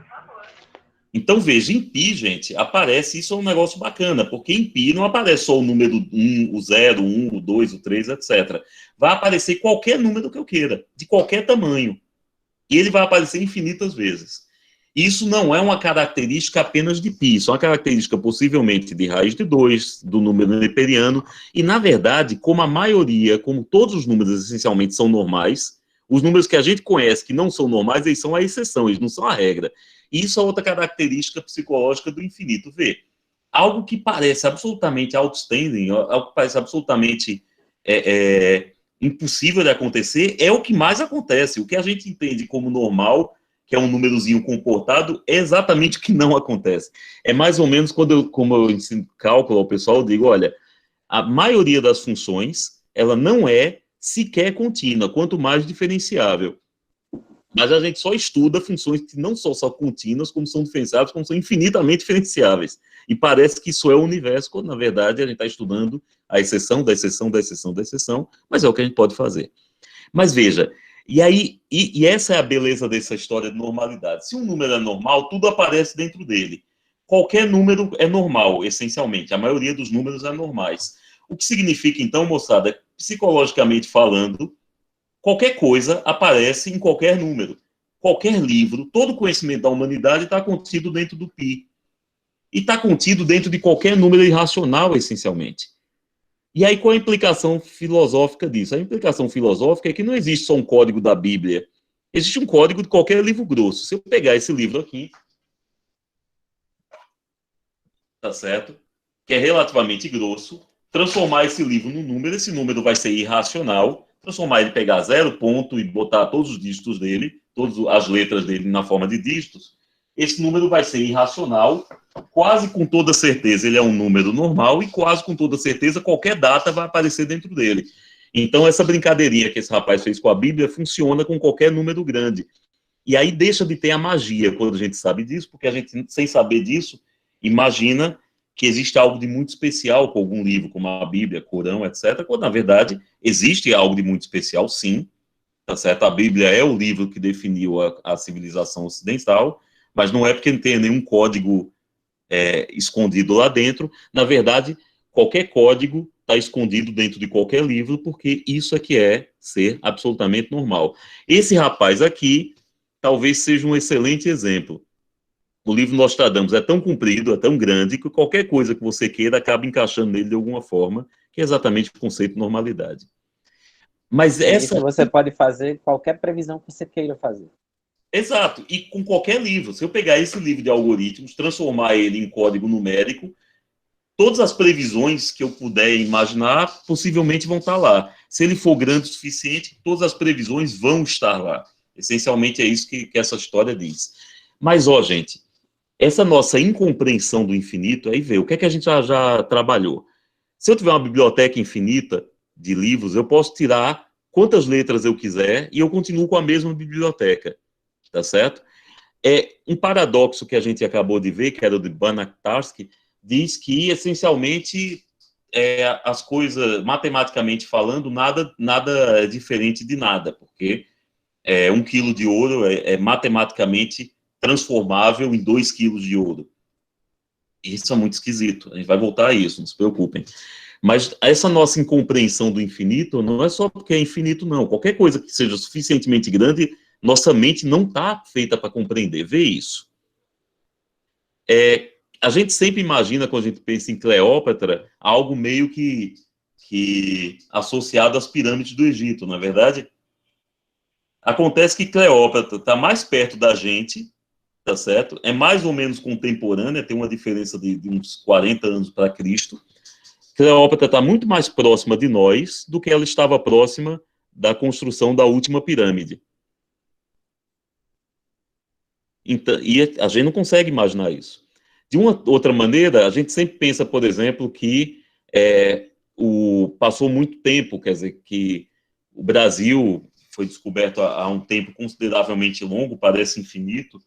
B: Então, veja, em pi, gente, aparece, isso é um negócio bacana, porque em pi não aparece só o número 1, o 0, o 1, o 2, o 3, etc. Vai aparecer qualquer número que eu queira, de qualquer tamanho. E ele vai aparecer infinitas vezes. Isso não é uma característica apenas de pi, isso é uma característica possivelmente de raiz de 2, do número neperiano, e, na verdade, como a maioria, como todos os números essencialmente são normais, os números que a gente conhece que não são normais, eles são a exceção, eles não são a regra. E isso é outra característica psicológica do infinito. Vê, algo que parece absolutamente outstanding, algo que parece absolutamente impossível de acontecer, é o que mais acontece. O que a gente entende como normal, que é um númerozinho comportado, é exatamente o que não acontece. É mais ou menos como eu ensino cálculo ao pessoal, eu digo, olha, a maioria das funções, ela não é sequer contínua, quanto mais diferenciável. Mas a gente só estuda funções que não são só contínuas, como são diferenciáveis, como são infinitamente diferenciáveis. E parece que isso é o universo, quando, na verdade, a gente está estudando a exceção da exceção da exceção da exceção, mas é o que a gente pode fazer. Mas veja, e essa é a beleza dessa história de normalidade. Se um número é normal, tudo aparece dentro dele. Qualquer número é normal, essencialmente. A maioria dos números é normais. O que significa, então, moçada, psicologicamente falando, qualquer coisa aparece em qualquer número. Qualquer livro, todo conhecimento da humanidade está contido dentro do pi. E está contido dentro de qualquer número irracional, essencialmente. E aí, qual a implicação filosófica disso? A implicação filosófica é que não existe só um código da Bíblia. Existe um código de qualquer livro grosso. Se eu pegar esse livro aqui, tá certo? Que é relativamente grosso, transformar esse livro num número, esse número vai ser irracional, transformar ele, pegar 0 ponto e botar todos os dígitos dele, todas as letras dele na forma de dígitos, esse número vai ser irracional, quase com toda certeza ele é um número normal e quase com toda certeza qualquer data vai aparecer dentro dele. Então essa brincadeirinha que esse rapaz fez com a Bíblia funciona com qualquer número grande. E aí deixa de ter a magia quando a gente sabe disso, porque a gente, sem saber disso, imagina que existe algo de muito especial com algum livro, como a Bíblia, Corão, etc., quando, na verdade, existe algo de muito especial, sim, tá certo? A Bíblia é o livro que definiu a civilização ocidental, mas não é porque não tem nenhum código escondido lá dentro. Na verdade, qualquer código está escondido dentro de qualquer livro, porque isso é que é ser absolutamente normal. Esse rapaz aqui talvez seja um excelente exemplo. O livro Nostradamus é tão comprido, é tão grande, que qualquer coisa que você queira acaba encaixando nele de alguma forma, que é exatamente o conceito de normalidade. Mas
C: isso você pode fazer qualquer previsão que você queira fazer.
B: Exato, e com qualquer livro. Se eu pegar esse livro de algoritmos, transformar ele em código numérico, todas as previsões que eu puder imaginar, possivelmente vão estar lá. Se ele for grande o suficiente, todas as previsões vão estar lá. Essencialmente é isso que essa história diz. Mas, ó, gente, essa nossa incompreensão do infinito, aí vê, o que é que a gente já trabalhou? Se eu tiver uma biblioteca infinita de livros, eu posso tirar quantas letras eu quiser e eu continuo com a mesma biblioteca, tá certo? É um paradoxo que a gente acabou de ver, que era o de Banach-Tarski, diz que, essencialmente, as coisas, matematicamente falando, nada é diferente de nada, porque 1 quilo de ouro é matematicamente transformável em 2 quilos de ouro. Isso é muito esquisito. A gente vai voltar a isso, não se preocupem. Mas essa nossa incompreensão do infinito não é só porque é infinito, não. Qualquer coisa que seja suficientemente grande, nossa mente não está feita para compreender. Vê isso. A gente sempre imagina, quando a gente pensa em Cleópatra, algo meio que associado às pirâmides do Egito, não é verdade? Acontece que Cleópatra está mais perto da gente, tá certo? É mais ou menos contemporânea, tem uma diferença de uns 40 anos para Cristo. Cleópatra está muito mais próxima de nós do que ela estava próxima da construção da última pirâmide. Então, e a gente não consegue imaginar isso. De uma outra maneira, a gente sempre pensa, por exemplo, que passou muito tempo, quer dizer, que o Brasil foi descoberto há um tempo consideravelmente longo, parece infinito,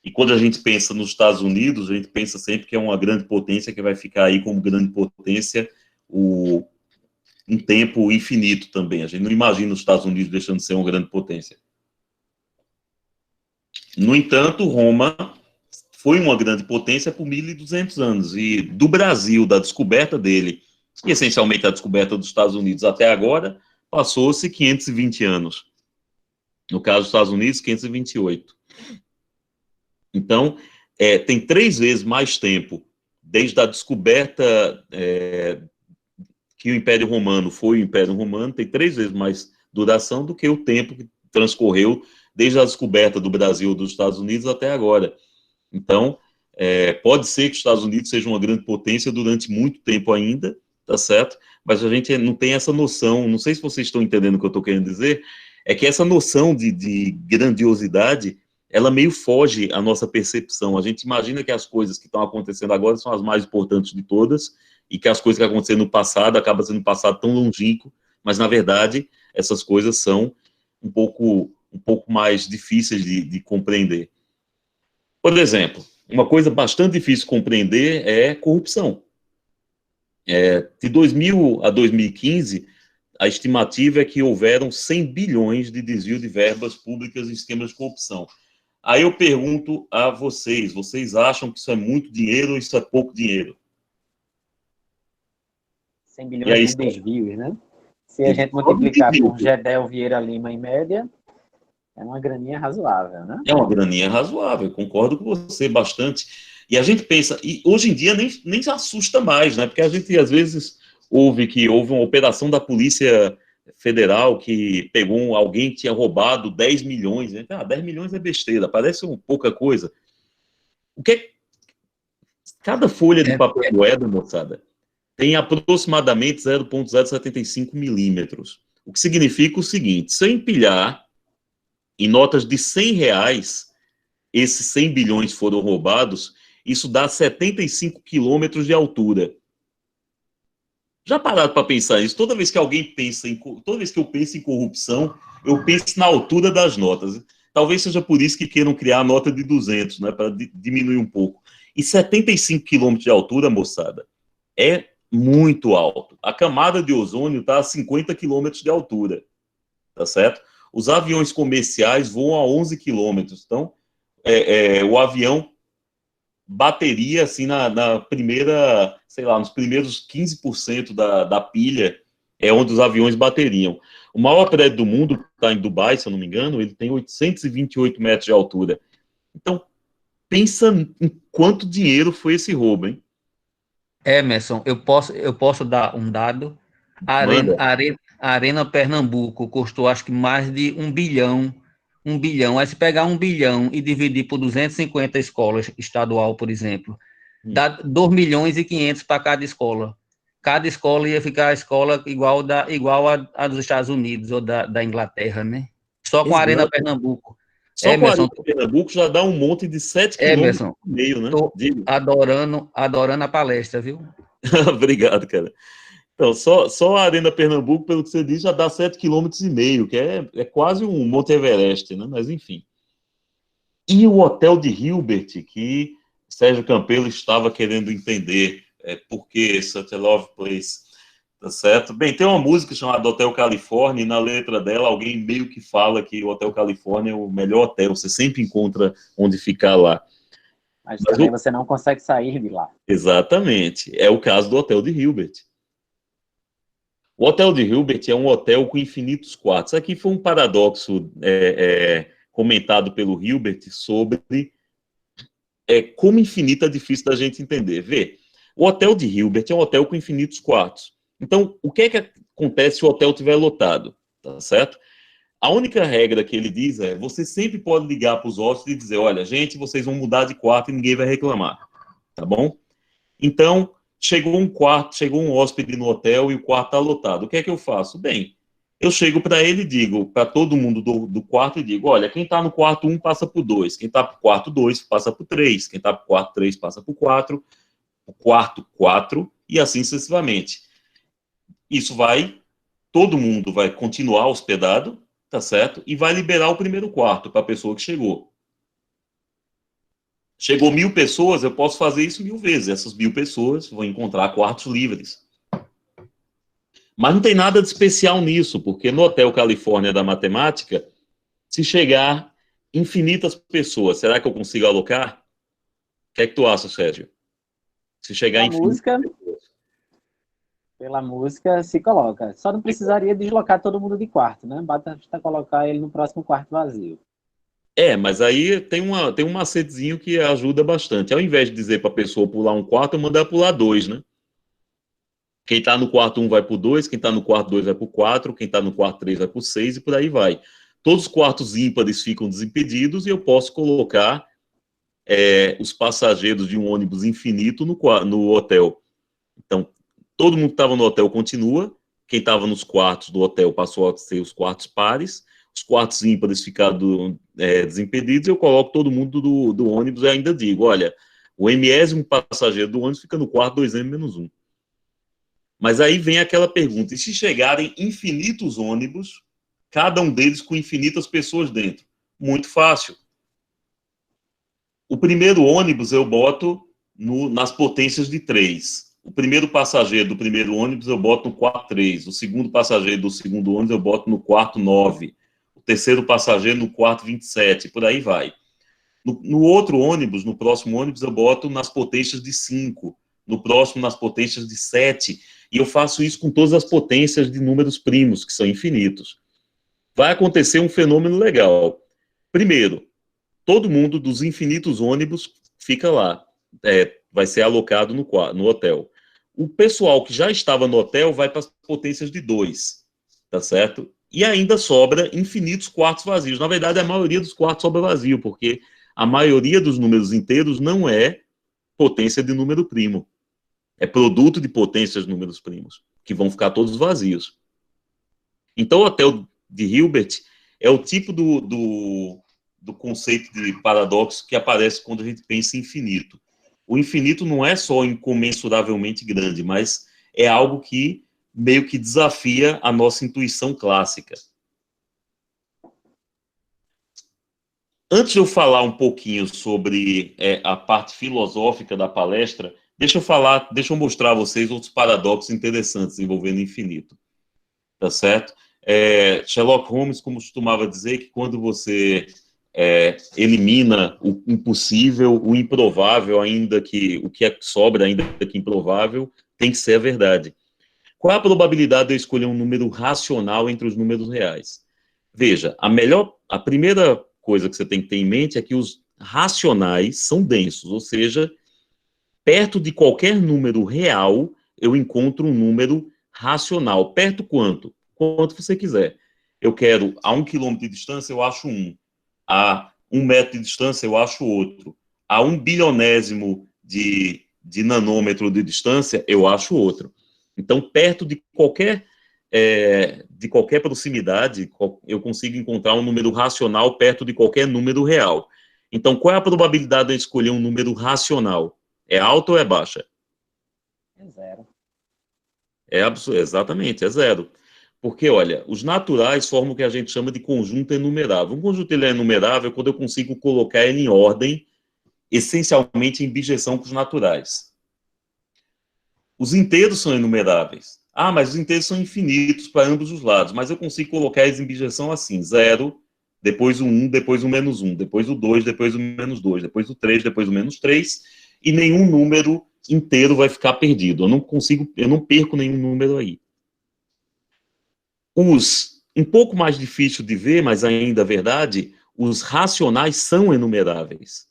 B: e quando a gente pensa nos Estados Unidos, a gente pensa sempre que é uma grande potência que vai ficar aí como grande potência um tempo infinito também. A gente não imagina os Estados Unidos deixando de ser uma grande potência. No entanto, Roma foi uma grande potência por 1.200 anos, e do Brasil, da descoberta dele, e essencialmente a descoberta dos Estados Unidos até agora, passou-se 520 anos. No caso dos Estados Unidos, 528. Então, tem 3 vezes mais tempo, desde a descoberta que o Império Romano foi o Império Romano, tem 3 vezes mais duração do que o tempo que transcorreu desde a descoberta do Brasil ou dos Estados Unidos até agora. Então, pode ser que os Estados Unidos seja uma grande potência durante muito tempo ainda, tá certo? Mas a gente não tem essa noção, não sei se vocês estão entendendo o que eu estou querendo dizer, é que essa noção de grandiosidade, ela meio foge à nossa percepção. A gente imagina que as coisas que estão acontecendo agora são as mais importantes de todas, e que as coisas que aconteceram no passado acabam sendo um passado tão longínquo, mas, na verdade, essas coisas são um pouco mais difíceis de compreender. Por exemplo, uma coisa bastante difícil de compreender é corrupção. De 2000 a 2015, a estimativa é que houveram 100 bilhões de desvio de verbas públicas em esquemas de corrupção. Aí eu pergunto a vocês acham que isso é muito dinheiro ou isso é pouco dinheiro?
C: 100 bilhões de desvios, né? Se a gente multiplicar por Gedel Vieira Lima em média, é uma graninha razoável, né?
B: É uma graninha razoável, concordo com você bastante. E a gente pensa, e hoje em dia nem se assusta mais, né? Porque a gente às vezes ouve que houve uma operação da Polícia Federal que pegou alguém que tinha roubado 10 milhões. Né? 10 milhões é besteira, parece pouca coisa. O que cada folha de papel moeda, moçada, tem aproximadamente 0,075 milímetros. O que significa o seguinte: se eu empilhar em notas de R$100, esses 100 bilhões foram roubados, isso dá 75 quilômetros de altura. Já pararam para pensar nisso? Toda vez que eu penso em corrupção, eu penso na altura das notas. Talvez seja por isso que queiram criar a nota de 200, né, para diminuir um pouco. E 75 quilômetros de altura, moçada, é muito alto. A camada de ozônio está a 50 quilômetros de altura, tá certo? Os aviões comerciais voam a 11 quilômetros, então o avião bateria assim na primeira, sei lá, nos primeiros 15% da pilha é onde os aviões bateriam. O maior prédio do mundo está em Dubai, se eu não me engano, ele tem 828 metros de altura. Então, pensa em quanto dinheiro foi esse roubo, hein?
D: Emerson, eu posso dar um dado? A Arena Pernambuco custou, acho que mais de 1 bilhão. 1 bilhão. Aí se pegar 1 bilhão e dividir por 250 escolas estadual, por exemplo, dá 2 milhões e 500 para cada escola. Cada escola ia ficar a escola igual a dos Estados Unidos ou da Inglaterra, né? Só com a Arena Pernambuco.
B: Só com a Arena Pernambuco já dá um monte de 7,5 km, né?
D: Tô adorando a palestra, viu?
B: Obrigado, cara. Então, só a Arena Pernambuco, pelo que você disse, já dá 7,5 km, que é quase um Monte Everest, né? Mas, enfim. E o hotel de Hilbert, que Sérgio Campelo estava querendo entender por que Such a Love Place, tá certo? Bem, tem uma música chamada Hotel Califórnia, e na letra dela alguém meio que fala que o Hotel Califórnia é o melhor hotel, você sempre encontra onde ficar lá.
C: Mas também você não consegue sair de lá.
B: Exatamente. É o caso do hotel de Hilbert. O Hotel de Hilbert é um hotel com infinitos quartos. Aqui foi um paradoxo comentado pelo Hilbert sobre como infinito é difícil da gente entender. Vê, o Hotel de Hilbert é um hotel com infinitos quartos. Então, o que é que acontece se o hotel estiver lotado? Tá certo? A única regra que ele diz é, você sempre pode ligar para os hóspedes e dizer, olha, gente, vocês vão mudar de quarto e ninguém vai reclamar. Tá bom? Então, chegou um hóspede no hotel e o quarto está lotado. O que é que eu faço? Bem, eu chego para ele e digo, para todo mundo do quarto, e digo, olha, quem está no quarto 1 passa para o 2, quem está para o quarto 2 passa para o 3, quem está para o quarto 3 passa para o 4, o quarto 4, e assim sucessivamente. Isso todo mundo vai continuar hospedado, tá certo? E vai liberar o primeiro quarto para a pessoa que chegou. Chegou 1.000 pessoas, eu posso fazer isso 1.000 vezes. Essas 1.000 pessoas vão encontrar quartos livres. Mas não tem nada de especial nisso, porque no Hotel Califórnia da Matemática, se chegar infinitas pessoas, será que eu consigo alocar? O que é que tu acha, Sérgio? Se chegar infinitas pessoas.
C: Pela música, se coloca. Só não precisaria deslocar todo mundo de quarto, né? Basta colocar ele no próximo quarto vazio.
B: Mas aí tem um macetezinho que ajuda bastante. Ao invés de dizer para a pessoa pular um quarto, eu mando ela pular 2, né? Quem está no quarto 1 vai para o 2, quem está no quarto 2 vai para o 4, quem está no quarto 3 vai para o 6 e por aí vai. Todos os quartos ímpares ficam desimpedidos e eu posso colocar os passageiros de um ônibus infinito no hotel. Então, todo mundo que estava no hotel continua, quem estava nos quartos do hotel passou a ser os quartos pares, os quartos ímpares ficaram desimpedidos, eu coloco todo mundo do ônibus e ainda digo, olha, o M.º passageiro do ônibus fica no quarto 2M-1. Mas aí vem aquela pergunta, e se chegarem infinitos ônibus, cada um deles com infinitas pessoas dentro? Muito fácil. O primeiro ônibus eu boto nas potências de 3. O primeiro passageiro do primeiro ônibus eu boto no quarto 3. O segundo passageiro do segundo ônibus eu boto no quarto 9. O terceiro passageiro no quarto 27. Por aí vai. No outro ônibus, no próximo ônibus, eu boto nas potências de 5. No próximo, nas potências de 7. E eu faço isso com todas as potências de números primos, que são infinitos. Vai acontecer um fenômeno legal. Primeiro, todo mundo dos infinitos ônibus fica lá. Vai ser alocado no hotel. O pessoal que já estava no hotel vai para as potências de 2, tá certo? E ainda sobra infinitos quartos vazios. Na verdade, a maioria dos quartos sobra vazio, porque a maioria dos números inteiros não é potência de número primo. É produto de potências de números primos, que vão ficar todos vazios. Então, o Hotel de Hilbert é o tipo do conceito de paradoxo que aparece quando a gente pensa em infinito. O infinito não é só incomensuravelmente grande, mas é algo que meio que desafia a nossa intuição clássica. Antes de eu falar um pouquinho sobre a parte filosófica da palestra, deixa eu mostrar a vocês outros paradoxos interessantes envolvendo o infinito. Tá certo? Sherlock Holmes costumava dizer que quando você elimina o impossível, o improvável, ainda que o que sobra, ainda que improvável, tem que ser a verdade. Qual é a probabilidade de eu escolher um número racional entre os números reais? Veja, a primeira coisa que você tem que ter em mente é que os racionais são densos, ou seja, perto de qualquer número real, eu encontro um número racional. Perto quanto? Quanto você quiser. Eu quero a 1 quilômetro de distância, eu acho um. A 1 metro de distância, eu acho outro. A 1 bilionésimo de nanômetro de distância, eu acho outro. Então, perto de qualquer proximidade, eu consigo encontrar um número racional perto de qualquer número real. Então, qual é a probabilidade de eu escolher um número racional? É alta ou é baixa?
C: É 0.
B: Exatamente, é 0. Porque, olha, os naturais formam o que a gente chama de conjunto enumerável. Um conjunto enumerável é quando eu consigo colocar ele em ordem, essencialmente em bijeção com os naturais. Os inteiros são enumeráveis. Mas os inteiros são infinitos para ambos os lados, mas eu consigo colocar eles em bijeção assim, 0, depois o 1, depois o menos 1, depois o 2, depois o menos 2, depois o 3, depois o menos 3, e nenhum número inteiro vai ficar perdido. Eu não perco nenhum número aí. Um pouco mais difícil de ver, mas ainda verdade, os racionais são enumeráveis.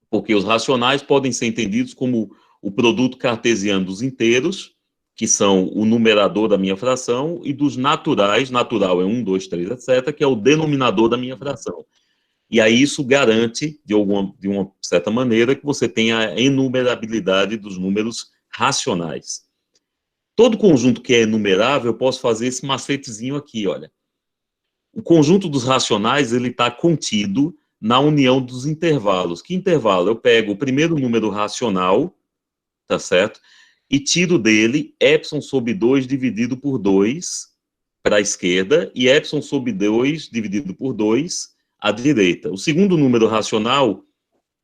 B: Porque os racionais podem ser entendidos como o produto cartesiano dos inteiros, que são o numerador da minha fração, e dos naturais, natural é 1, 2, 3, etc., que é o denominador da minha fração. E aí isso garante, de uma certa maneira, que você tenha a enumerabilidade dos números racionais. Todo conjunto que é enumerável, eu posso fazer esse macetezinho aqui, olha. O conjunto dos racionais, ele está contido na união dos intervalos. Que intervalo? Eu pego o primeiro número racional, tá certo? E tiro dele epsilon sobre 2 dividido por 2 para a esquerda e epsilon sobre 2 dividido por 2 à direita. O segundo número racional,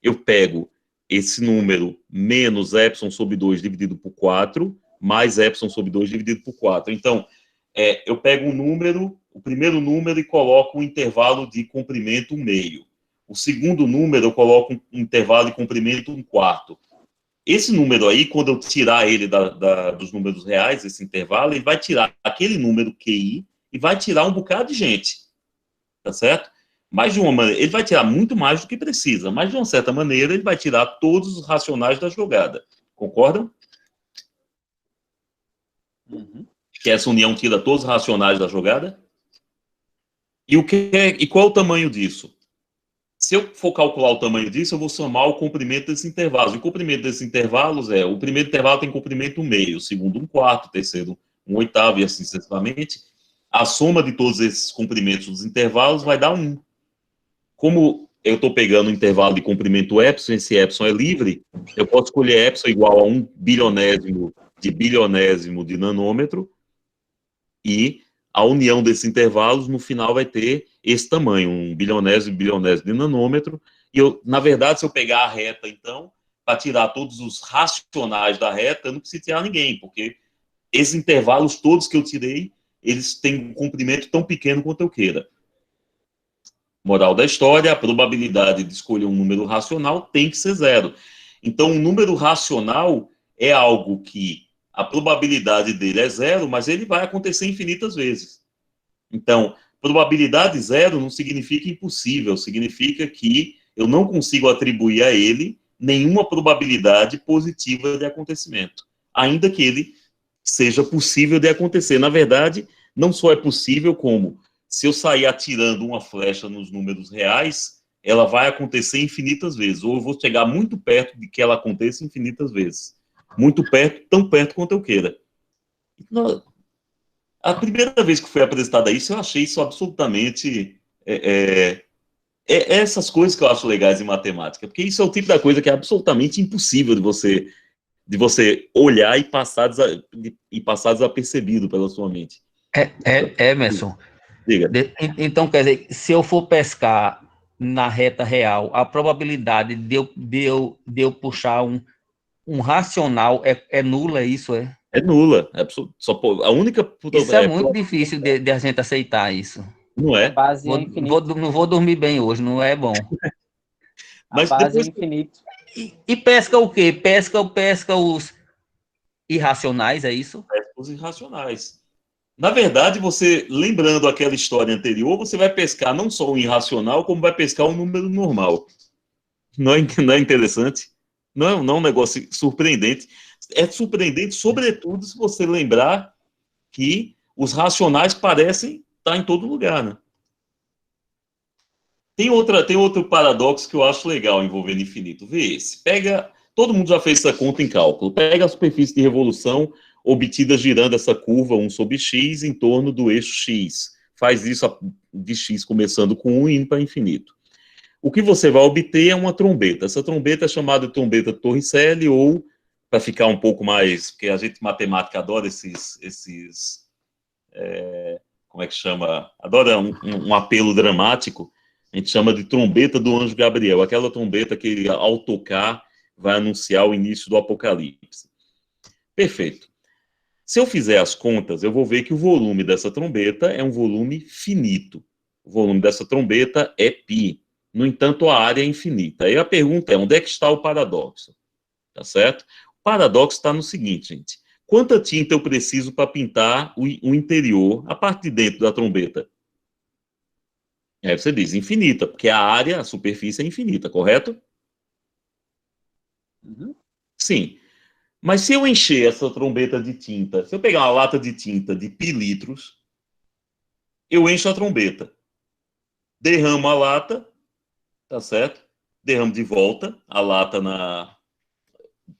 B: eu pego esse número menos epsilon sobre 2 dividido por 4, mais epsilon sobre 2 dividido por 4. Então, eu pego o primeiro número e coloco um intervalo de comprimento 1/2. O segundo número eu coloco um intervalo de comprimento 1/4. Esse número aí, quando eu tirar ele dos números reais, esse intervalo, ele vai tirar aquele número QI e vai tirar um bocado de gente, tá certo? Mas de uma maneira, ele vai tirar muito mais do que precisa, mas de uma certa maneira ele vai tirar todos os racionais da jogada. Concordam?
C: Uhum.
B: Que essa união tira todos os racionais da jogada? E qual é o tamanho disso? Se eu for calcular o tamanho disso, eu vou somar o comprimento desses intervalos. E o comprimento desses intervalos o primeiro intervalo tem comprimento 1/2, o segundo 1/4, o terceiro 1/8 e assim sucessivamente. A soma de todos esses comprimentos dos intervalos vai dar 1. Como eu estou pegando o intervalo de comprimento epsilon, esse epsilon é livre, eu posso escolher epsilon igual a 1 bilionésimo de nanômetro, e a união desses intervalos, no final, vai ter esse tamanho, 1 bilionésimo de nanômetro, e na verdade, se eu pegar a reta, então, para tirar todos os racionais da reta, eu não preciso tirar ninguém, porque esses intervalos todos que eu tirei, eles têm um comprimento tão pequeno quanto eu queira. Moral da história, a probabilidade de escolher um número racional tem que ser 0. Então, um número racional é algo que a probabilidade dele é 0, mas ele vai acontecer infinitas vezes. Então, probabilidade 0 não significa impossível, significa que eu não consigo atribuir a ele nenhuma probabilidade positiva de acontecimento, ainda que ele seja possível de acontecer. Na verdade, não só é possível, como se eu sair atirando uma flecha nos números reais, ela vai acontecer infinitas vezes, ou eu vou chegar muito perto de que ela aconteça infinitas vezes. Muito perto, tão perto quanto eu queira. A primeira vez que foi apresentada isso, eu achei isso absolutamente... essas coisas que eu acho legais em matemática, porque isso é o tipo da coisa que é absolutamente impossível de você olhar e passar desapercebido pela sua mente.
D: Emerson,
B: Diga.
D: Então, quer dizer, se eu for pescar na reta real, a probabilidade de eu puxar um racional é nula, isso é?
B: É nula. A única...
D: Isso é muito difícil de a gente aceitar isso.
B: Não
C: A
B: é?
C: base é infinita.
D: Não vou dormir bem hoje, não é bom.
B: Mas
C: a base
B: depois...
C: é infinita.
D: E pesca o quê? Pesca os irracionais, é isso?
B: Os irracionais. Na verdade, você, lembrando aquela história anterior, você vai pescar não só um irracional, como vai pescar um número normal. Não é interessante? Não é um negócio surpreendente. É surpreendente, sobretudo, se você lembrar que os racionais parecem estar em todo lugar, né? Tem outro paradoxo que eu acho legal envolvendo infinito. Vê esse. Todo mundo já fez essa conta em cálculo. Pega a superfície de revolução obtida girando essa curva 1 sobre x em torno do eixo x. Faz isso de x começando com 1 e indo para infinito. O que você vai obter é uma trombeta. Essa trombeta é chamada de trombeta Torricelli, ou, para ficar um pouco mais... Porque a gente, matemática, adora como é que chama? Adora um apelo dramático. A gente chama de trombeta do anjo Gabriel. Aquela trombeta que, ao tocar, vai anunciar o início do apocalipse. Perfeito. Se eu fizer as contas, eu vou ver que o volume dessa trombeta é um volume finito. O volume dessa trombeta é π. No entanto, a área é infinita. Aí a pergunta é, onde é que está o paradoxo? Tá certo? O paradoxo está no seguinte, gente. Quanta tinta eu preciso para pintar o interior, a parte de dentro da trombeta? Aí você diz infinita, porque a área, a superfície é infinita, correto?
C: Uhum.
B: Sim. Mas se eu encher essa trombeta de tinta, se eu pegar uma lata de tinta de pi litros, eu encho a trombeta. Derramo a lata, tá certo? Derramo de volta a lata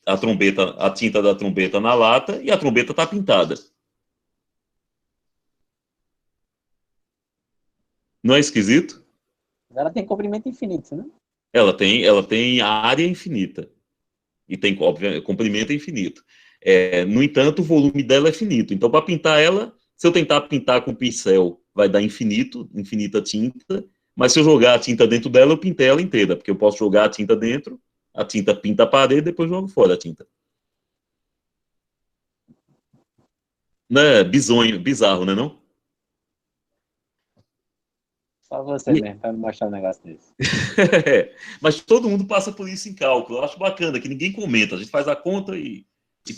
B: a trombeta, a tinta da trombeta na lata e a trombeta está pintada. Não é esquisito?
C: Ela tem comprimento infinito, né?
B: Ela tem área infinita e tem, obviamente, comprimento infinito. No entanto, o volume dela é finito. Então, para pintar ela, se eu tentar pintar com pincel, vai dar infinita tinta. Mas se eu jogar a tinta dentro dela, eu pintei ela inteira, porque eu posso jogar a tinta dentro, a tinta pinta a parede, depois jogo fora a tinta. Não é bizonho, bizarro, né, não?
C: Só você mesmo, para me mostrar um negócio desse.
B: Mas todo mundo passa por isso em cálculo. Eu acho bacana que ninguém comenta. A gente faz a conta e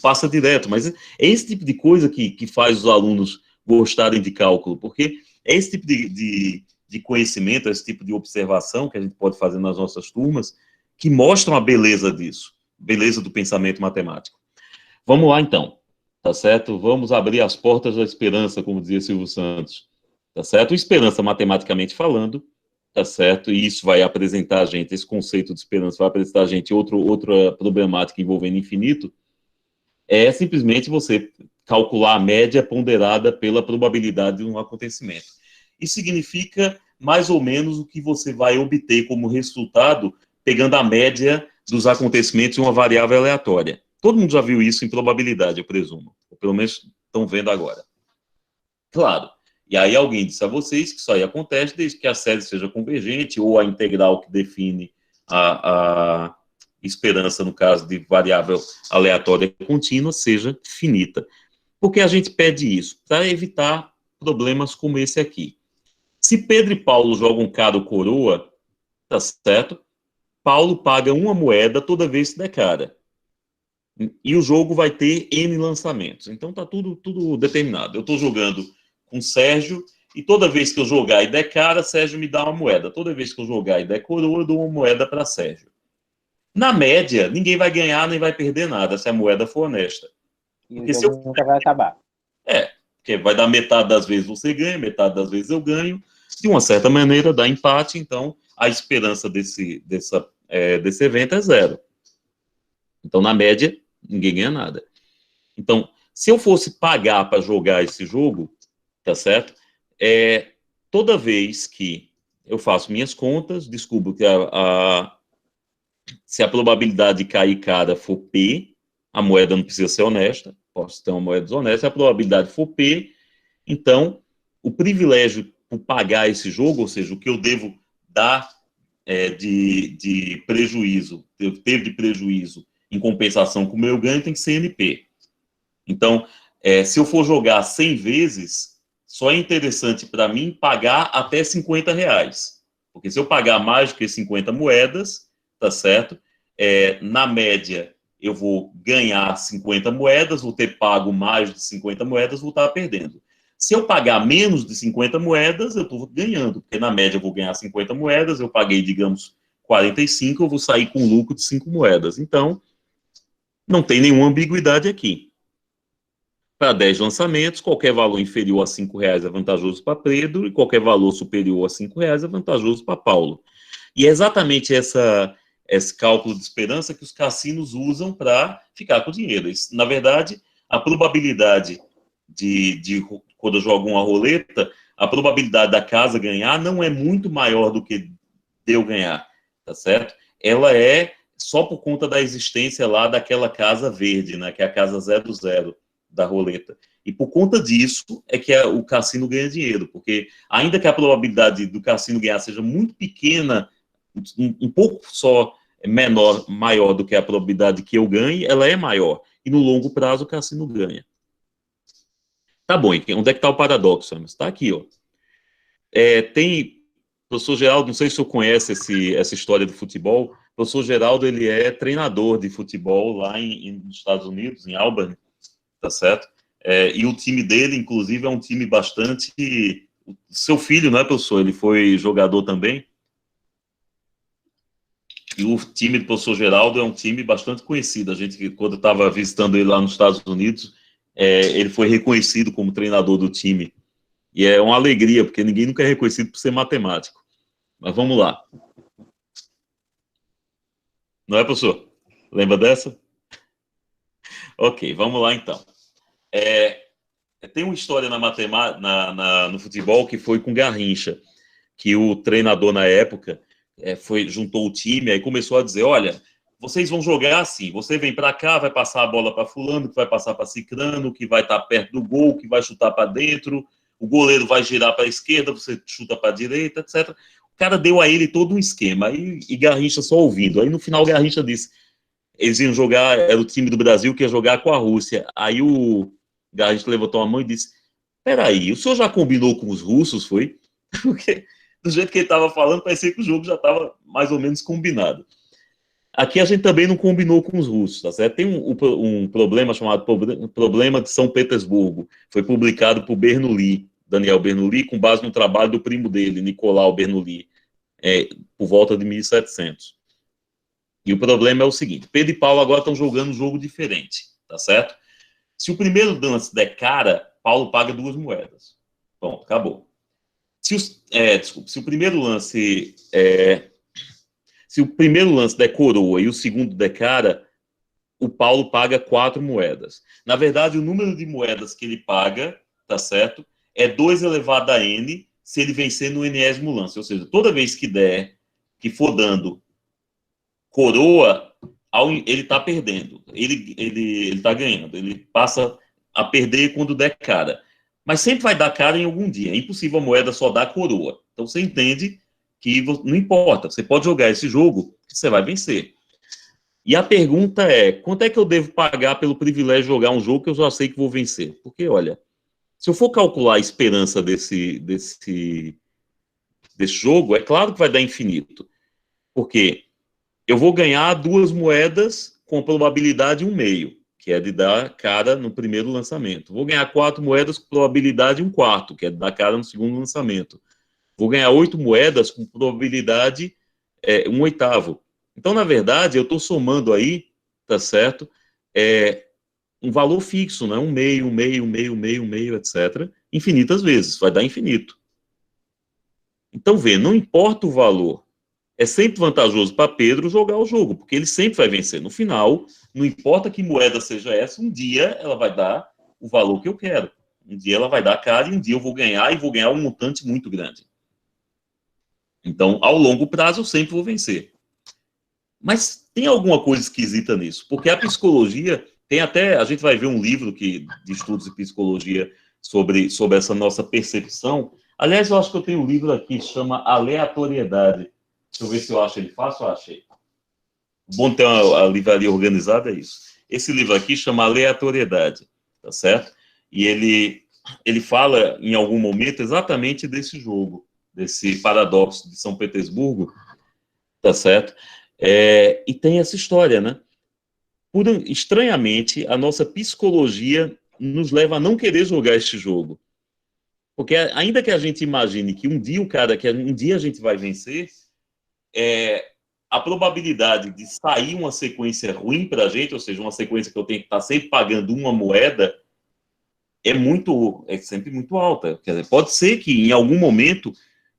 B: passa direto. Mas é esse tipo de coisa que faz os alunos gostarem de cálculo, porque é esse tipo de conhecimento, esse tipo de observação que a gente pode fazer nas nossas turmas, que mostram a beleza disso, beleza do pensamento matemático. Vamos lá, então. Tá certo? Vamos abrir as portas da esperança, como dizia Silvio Santos. Tá certo? Esperança, matematicamente falando, tá certo? E isso vai apresentar a gente, esse conceito de esperança vai apresentar a gente outra problemática envolvendo infinito, é simplesmente você calcular a média ponderada pela probabilidade de um acontecimento. Isso significa mais ou menos o que você vai obter como resultado pegando a média dos acontecimentos de uma variável aleatória. Todo mundo já viu isso em probabilidade, eu presumo. Ou pelo menos estão vendo agora. Claro. E aí alguém disse a vocês que isso aí acontece desde que a série seja convergente ou a integral que define a esperança, no caso de variável aleatória contínua, seja finita. Por que a gente pede isso? Para evitar problemas como esse aqui. Se Pedro e Paulo jogam cara ou coroa, tá certo? Paulo paga uma moeda toda vez que der cara. E o jogo vai ter N lançamentos. Então tá tudo determinado. Eu estou jogando com Sérgio e toda vez que eu jogar e der cara, Sérgio me dá uma moeda. Toda vez que eu jogar e der coroa, eu dou uma moeda para Sérgio. Na média, ninguém vai ganhar nem vai perder nada se a moeda for honesta.
C: E
B: Porque
C: o jogo nunca vai acabar.
B: Porque vai dar metade das vezes você ganha, metade das vezes eu ganho. De uma certa maneira, dá empate, então a esperança desse evento é zero. Então, na média, ninguém ganha nada. Então, se eu fosse pagar para jogar esse jogo, tá certo? Toda vez que eu faço minhas contas, descubro que se a probabilidade de cair cara for P, a moeda não precisa ser honesta, posso ter uma moeda desonesta, se a probabilidade for P, então o privilégio por pagar esse jogo, ou seja, o que eu devo dar de prejuízo, teve de prejuízo em compensação com o meu ganho, tem que ser NP. Então, se eu for jogar 100 vezes, só é interessante para mim pagar até R$50. Porque se eu pagar mais do que 50 moedas, tá certo? Na média, eu vou ganhar 50 moedas, vou ter pago mais de 50 moedas, vou estar perdendo. Se eu pagar menos de 50 moedas, eu estou ganhando, porque na média eu vou ganhar 50 moedas, eu paguei, digamos, 45, eu vou sair com lucro de 5 moedas. Então, não tem nenhuma ambiguidade aqui. Para 10 lançamentos, qualquer valor inferior a R$5 é vantajoso para Pedro e qualquer valor superior a R$5 é vantajoso para Paulo. E é exatamente esse cálculo de esperança que os cassinos usam para ficar com o dinheiro. Isso, na verdade, a probabilidade de quando eu jogo uma roleta, a probabilidade da casa ganhar não é muito maior do que de eu ganhar, tá certo? Ela é só por conta da existência lá daquela casa verde, né, que é a casa 00 da roleta. E por conta disso é que o cassino ganha dinheiro, porque ainda que a probabilidade do cassino ganhar seja muito pequena, um pouco só maior do que a probabilidade que eu ganhe, ela é maior. E no longo prazo o cassino ganha. Tá bom, e onde é que está o paradoxo? Está aqui, ó. Professor Geraldo, não sei se o senhor conhece essa história do futebol. O professor Geraldo, ele é treinador de futebol lá nos Estados Unidos, em Albany. tá certo? E o time dele, inclusive, é um time bastante... Seu filho, não é, professor? Ele foi jogador também. E o time do professor Geraldo é um time bastante conhecido. A gente, quando estava visitando ele lá nos Estados Unidos, ele foi reconhecido como treinador do time. E é uma alegria, porque ninguém nunca é reconhecido por ser matemático. Mas vamos lá. Não é, professor? Lembra dessa? Ok, vamos lá então. Tem uma história na matemática, no futebol, que foi com Garrincha, que o treinador na época juntou o time e começou a dizer: olha, vocês vão jogar assim, você vem para cá, vai passar a bola para fulano, que vai passar para cicrano, que vai estar perto do gol, que vai chutar para dentro, o goleiro vai girar para a esquerda, você chuta para a direita, etc. O cara deu a ele todo um esquema, e Garrincha só ouvindo. Aí no final Garrincha disse, eles iam jogar, era o time do Brasil que ia jogar com a Rússia. Aí o Garrincha levantou a mão e disse: peraí, o senhor já combinou com os russos, foi? Porque do jeito que ele estava falando, parecia que o jogo já estava mais ou menos combinado. Aqui a gente também não combinou com os russos, tá certo? Tem um problema chamado Problema de São Petersburgo. Foi publicado por Bernoulli, Daniel Bernoulli, com base no trabalho do primo dele, Nicolau Bernoulli, por volta de 1700. E o problema é o seguinte: Pedro e Paulo agora estão jogando um jogo diferente, tá certo? Se o primeiro lance der cara, Paulo paga 2 moedas. Bom, acabou. Se o primeiro lance der coroa e o segundo der cara, o Paulo paga 4 moedas. Na verdade, o número de moedas que ele paga, tá certo, é 2 elevado a n se ele vencer no enésimo lance. Ou seja, toda vez que for dando coroa, ele está perdendo. Ele está ganhando. Ele passa a perder quando der cara. Mas sempre vai dar cara em algum dia. É impossível a moeda só dar coroa. Então você entende que não importa. Você pode jogar esse jogo que você vai vencer. E a pergunta é: quanto é que eu devo pagar pelo privilégio de jogar um jogo que eu já sei que vou vencer? Porque, olha, se eu for calcular a esperança desse jogo, é claro que vai dar infinito. Porque eu vou ganhar 2 moedas com probabilidade 1/2, que é de dar cara no primeiro lançamento. Vou ganhar 4 moedas com probabilidade 1/4, que é de dar cara no segundo lançamento. Vou ganhar 8 moedas com probabilidade 1/8. Então, na verdade, eu estou somando aí, tá certo? Um valor fixo, né? 1/2, 1/2, 1/2, 1/2, 1/2, etc. Infinitas vezes, vai dar infinito. Então, não importa o valor. É sempre vantajoso para Pedro jogar o jogo, porque ele sempre vai vencer. No final, não importa que moeda seja essa, um dia ela vai dar o valor que eu quero. Um dia ela vai dar cara e um dia eu vou ganhar, e vou ganhar um montante muito grande. Então, ao longo prazo, eu sempre vou vencer. Mas tem alguma coisa esquisita nisso, porque a psicologia tem até... A gente vai ver um livro de estudos de psicologia sobre essa nossa percepção. Aliás, eu acho que eu tenho um livro aqui que chama Aleatoriedade. Deixa eu ver se eu acho ele fácil. Eu achei. O bom de ter a livraria organizada é isso. Esse livro aqui chama Aleatoriedade, tá certo? E ele fala, em algum momento, exatamente desse jogo, desse paradoxo de São Petersburgo, tá certo? E tem essa história, né? Estranhamente, a nossa psicologia nos leva a não querer jogar este jogo. Porque ainda que a gente imagine que um dia a gente vai vencer, a probabilidade de sair uma sequência ruim para a gente, ou seja, uma sequência que eu tenho que estar sempre pagando uma moeda, é sempre muito alta. Quer dizer, pode ser que em algum momento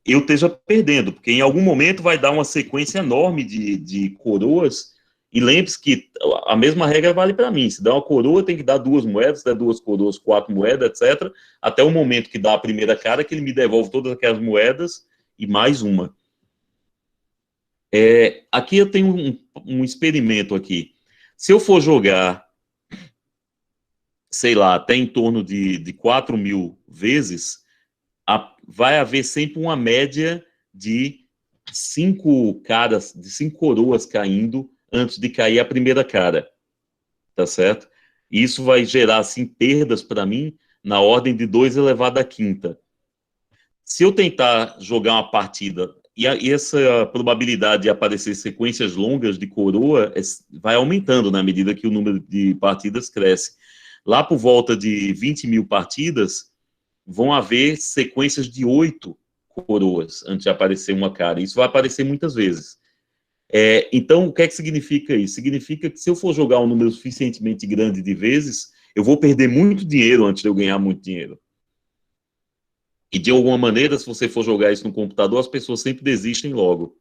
B: eu esteja perdendo, porque em algum momento vai dar uma sequência enorme de coroas, e lembre-se que a mesma regra vale para mim. Se dá uma coroa, tem que dar 2 moedas, se der 2 coroas, 4 moedas, etc., até o momento que dá a primeira cara, que ele me devolve todas aquelas moedas e mais uma. Aqui eu tenho um experimento aqui. Se eu for jogar, sei lá, até em torno de 4.000 vezes, vai haver sempre uma média de 5 caras, de 5 coroas caindo antes de cair a primeira cara, tá certo? E isso vai gerar, assim, perdas para mim na ordem de 2 elevado à quinta. Se eu tentar jogar uma partida, e essa probabilidade de aparecer sequências longas de coroa vai aumentando na medida que o número de partidas cresce. lá por volta de 20 mil partidas, vão haver sequências de 8 coroas antes de aparecer uma cara. Isso vai aparecer muitas vezes. Então, o que é que significa isso? Significa que se eu for jogar um número suficientemente grande de vezes, eu vou perder muito dinheiro antes de eu ganhar muito dinheiro. E, de alguma maneira, se você for jogar isso no computador, as pessoas sempre desistem logo.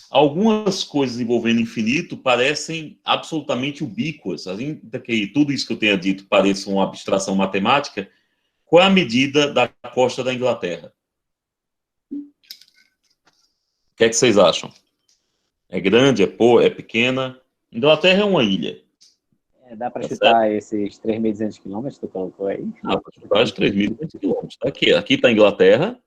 B: Algumas coisas envolvendo infinito parecem absolutamente ubíquas, ainda que tudo isso que eu tenha dito pareça uma abstração matemática. Qual é a medida da costa da Inglaterra? O que é que vocês acham? É grande, é pequena? Inglaterra é uma ilha.
C: Dá para chutar esses 3.200 quilômetros que tu colocou aí?
B: Dá para chutar os 3.200 quilômetros. Aqui está a Inglaterra.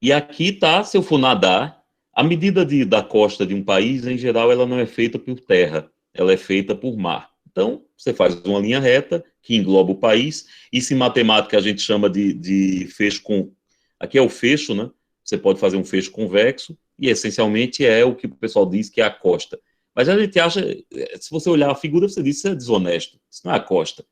B: E aqui está, se eu for nadar, a medida da costa de um país, em geral, ela não é feita por terra, ela é feita por mar. Então, você faz uma linha reta que engloba o país. Isso em matemática a gente chama de fecho com... Aqui é o fecho, né? Você pode fazer um fecho convexo e, essencialmente, é o que o pessoal diz que é a costa. Mas a gente acha, se você olhar a figura, você diz que isso é desonesto. Isso não é a costa,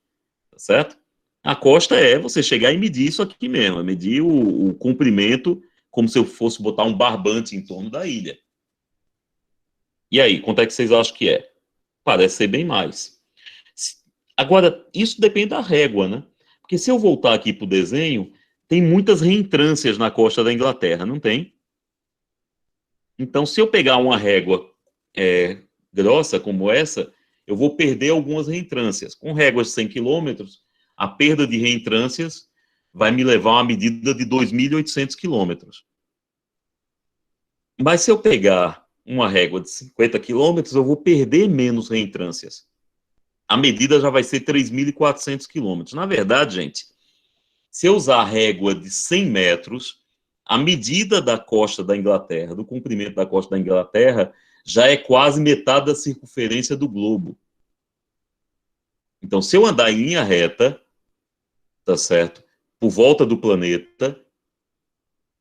B: tá certo? A costa é você chegar e medir isso aqui mesmo, medir o comprimento, como se eu fosse botar um barbante em torno da ilha. E aí, quanto é que vocês acham que é? Parece ser bem mais. Agora, isso depende da régua, né? Porque se eu voltar aqui para o desenho, tem muitas reentrâncias na costa da Inglaterra, não tem? Então, se eu pegar uma régua grossa como essa, eu vou perder algumas reentrâncias. Com réguas de 100 quilômetros, a perda de reentrâncias vai me levar a uma medida de 2.800 quilômetros. Mas se eu pegar uma régua de 50 quilômetros, eu vou perder menos reentrâncias. A medida já vai ser 3.400 quilômetros. Na verdade, gente, se eu usar a régua de 100 metros, a medida da costa da Inglaterra, do comprimento da costa da Inglaterra, já é quase metade da circunferência do globo. Então, se eu andar em linha reta, tá certo, por volta do planeta,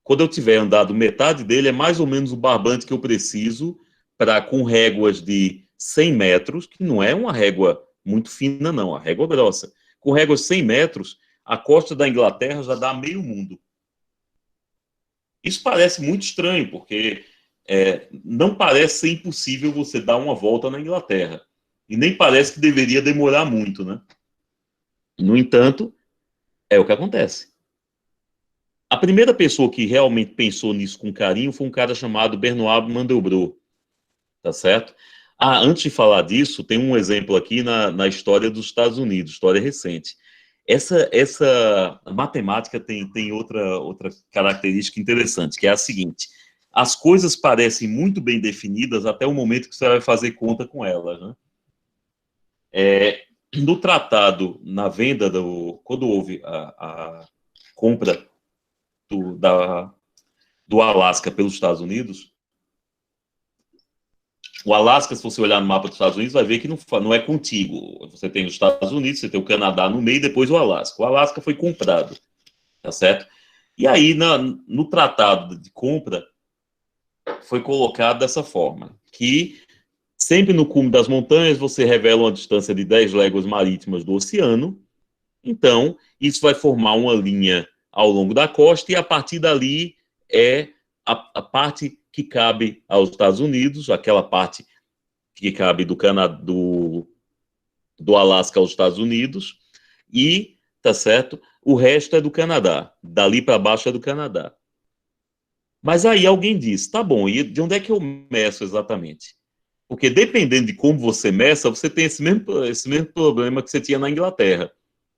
B: quando eu tiver andado metade dele, é mais ou menos o barbante que eu preciso para, com réguas de 100 metros, que não é uma régua muito fina, não, a régua grossa. Com réguas de 100 metros, a costa da Inglaterra já dá meio mundo. Isso parece muito estranho, porque não parece ser impossível você dar uma volta na Inglaterra. E nem parece que deveria demorar muito, né? No entanto, é o que acontece. A primeira pessoa que realmente pensou nisso com carinho foi um cara chamado Benoit Mandelbrot, tá certo? Antes de falar disso, tem um exemplo aqui na história dos Estados Unidos, história recente. Essa matemática tem outra característica interessante, que é a seguinte: as coisas parecem muito bem definidas até o momento que você vai fazer conta com elas, né? No tratado, na venda, quando houve a compra do Alasca pelos Estados Unidos, o Alasca, se você olhar no mapa dos Estados Unidos, vai ver que não é contíguo. Você tem os Estados Unidos, você tem o Canadá no meio e depois o Alasca. O Alasca foi comprado, tá certo? E aí, no tratado de compra, foi colocado dessa forma, que sempre no cume das montanhas você revela uma distância de 10 léguas marítimas do oceano. Então, isso vai formar uma linha ao longo da costa, e a partir dali é a parte que cabe aos Estados Unidos, aquela parte que cabe do Canadá, do Alasca aos Estados Unidos, e, tá certo, o resto é do Canadá, dali para baixo é do Canadá. Mas aí alguém diz, tá bom, e de onde é que eu meço exatamente? Porque dependendo de como você meça, você tem esse mesmo problema que você tinha na Inglaterra.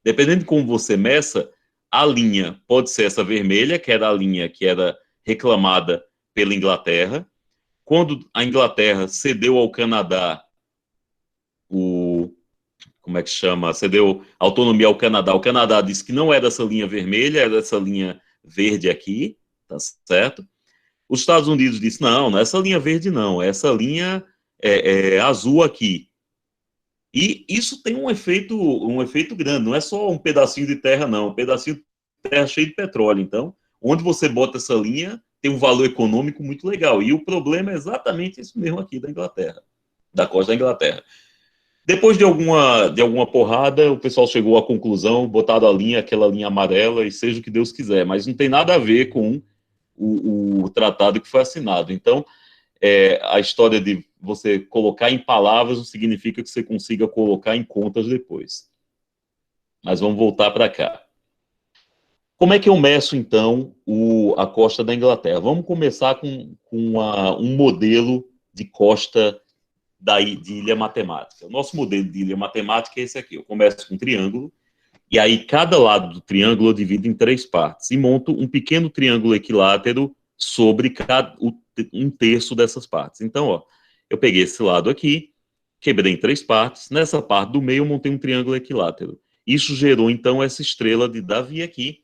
B: Dependendo de como você meça, a linha pode ser essa vermelha, que era a linha que era reclamada pela Inglaterra. Quando a Inglaterra cedeu ao Canadá como é que chama? Cedeu autonomia ao Canadá. O Canadá disse que não era essa linha vermelha, era essa linha verde aqui, tá certo? Os Estados Unidos disse, não é essa linha verde não, é essa linha azul aqui. E isso tem um efeito grande, não é só um pedacinho de terra, não, um pedacinho de terra cheio de petróleo. Então, onde você bota essa linha, tem um valor econômico muito legal. E o problema é exatamente isso mesmo aqui da Inglaterra, da costa da Inglaterra. Depois de alguma porrada, o pessoal chegou à conclusão, botaram aquela linha amarela, e seja o que Deus quiser, mas não tem nada a ver com o tratado que foi assinado. Então, a história de você colocar em palavras não significa que você consiga colocar em contas depois. Mas vamos voltar para cá. Como é que eu meço, então, a costa da Inglaterra? Vamos começar com um modelo de costa de ilha matemática. O nosso modelo de ilha matemática é esse aqui. Eu começo com um triângulo, e aí cada lado do triângulo eu divido em 3 partes, e monto um pequeno triângulo equilátero sobre um terço dessas partes. Então, ó, eu peguei esse lado aqui, quebrei em 3 partes, nessa parte do meio eu montei um triângulo equilátero. Isso gerou, então, essa estrela de Davi aqui,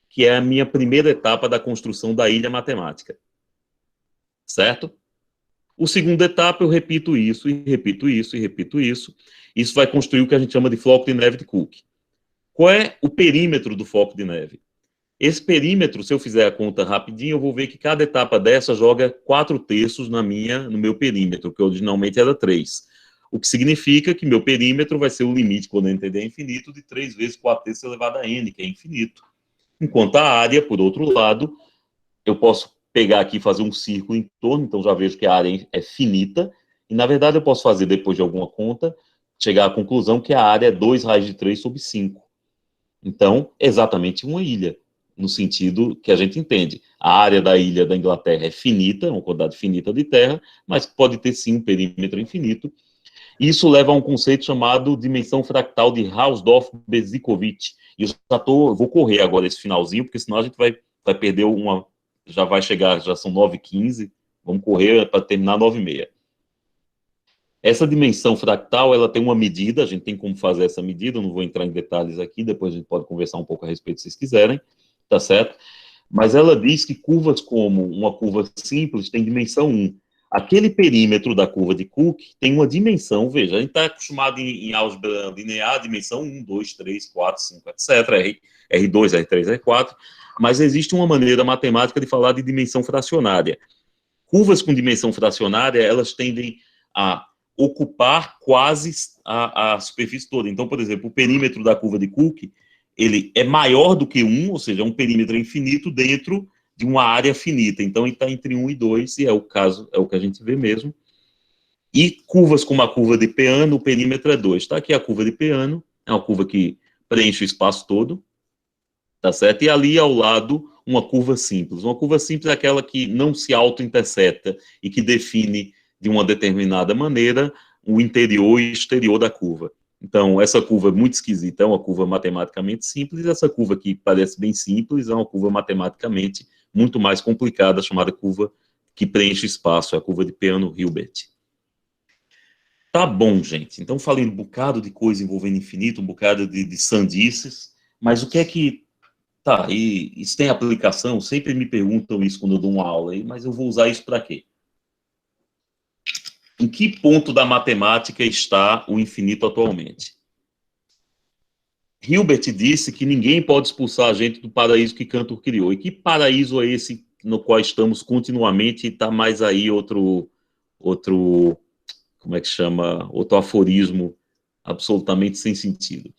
B: que é a minha primeira etapa da construção da ilha matemática. Certo? A segunda etapa, eu repito isso, e repito isso, e repito isso. Isso vai construir o que a gente chama de floco de neve de Cook. Qual é o perímetro do floco de neve? Esse perímetro, se eu fizer a conta rapidinho, eu vou ver que cada etapa dessa joga 4/3 no meu perímetro, que originalmente era 3. O que significa que meu perímetro vai ser o limite, quando eu entender infinito, de 3 vezes 4/3 elevado a n, que é infinito. Enquanto a área, por outro lado, eu posso pegar aqui e fazer um círculo em torno, então já vejo que a área é finita, e na verdade eu posso fazer, depois de alguma conta, chegar à conclusão que a área é 2 raiz de 3 sobre 5. Então, é exatamente uma ilha, no sentido que a gente entende. A área da ilha da Inglaterra é finita, uma quantidade finita de terra, mas pode ter sim um perímetro infinito. Isso leva a um conceito chamado dimensão fractal de Hausdorff-Besicovitch. E eu vou correr agora esse finalzinho, porque senão a gente vai perder já vai chegar, já são 9h15, vamos correr para terminar 9h30. Essa dimensão fractal, ela tem uma medida, a gente tem como fazer essa medida, eu não vou entrar em detalhes aqui, depois a gente pode conversar um pouco a respeito se vocês quiserem, tá certo? Mas ela diz que curvas como uma curva simples tem dimensão 1. Aquele perímetro da curva de Cook tem uma dimensão, veja, a gente está acostumado em álgebra linear, dimensão 1, 2, 3, 4, 5, etc., R2, R3, R4, mas existe uma maneira matemática de falar de dimensão fracionária. Curvas com dimensão fracionária, elas tendem a ocupar quase a superfície toda. Então, por exemplo, o perímetro da curva de Cook, ele é maior do que 1, ou seja, é um perímetro infinito dentro de uma área finita. Então, ele está entre 1 e 2, e é o caso, é o que a gente vê mesmo. E curvas como a curva de Peano, o perímetro é 2. Está aqui a curva de Peano, é uma curva que preenche o espaço todo, tá certo? E ali ao lado, uma curva simples. Uma curva simples é aquela que não se auto-interseta e que define de uma determinada maneira o interior e exterior da curva. Então, essa curva é muito esquisita, é uma curva matematicamente simples, e essa curva que parece bem simples é uma curva matematicamente muito mais complicada, chamada curva que preenche espaço, é a curva de Peano-Hilbert. Tá bom, gente. Então, falei um bocado de coisa envolvendo infinito, um bocado de sandices, mas o que é que... Tá, e isso tem aplicação? Sempre me perguntam isso quando eu dou uma aula, mas eu vou usar isso para quê? Em que ponto da matemática está o infinito atualmente? Hilbert disse que ninguém pode expulsar a gente do paraíso que Cantor criou. E que paraíso é esse no qual estamos continuamente? E está mais aí outro, como é que chama? Outro aforismo absolutamente sem sentido.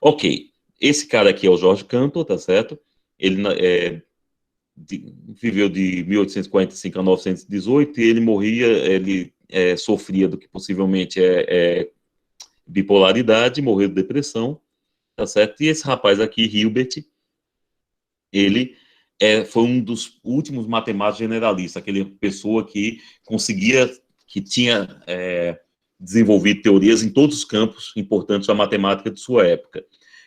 B: Ok, esse cara aqui é o George Cantor, tá certo? Ele viveu de 1845 a 1918 e ele morria, ele sofria do que possivelmente é bipolaridade, morreu de depressão, tá certo? E esse rapaz aqui, Hilbert, ele foi um dos últimos matemáticos generalistas, aquela pessoa que conseguia, que tinha desenvolvido teorias em todos os campos importantes da matemática de sua época.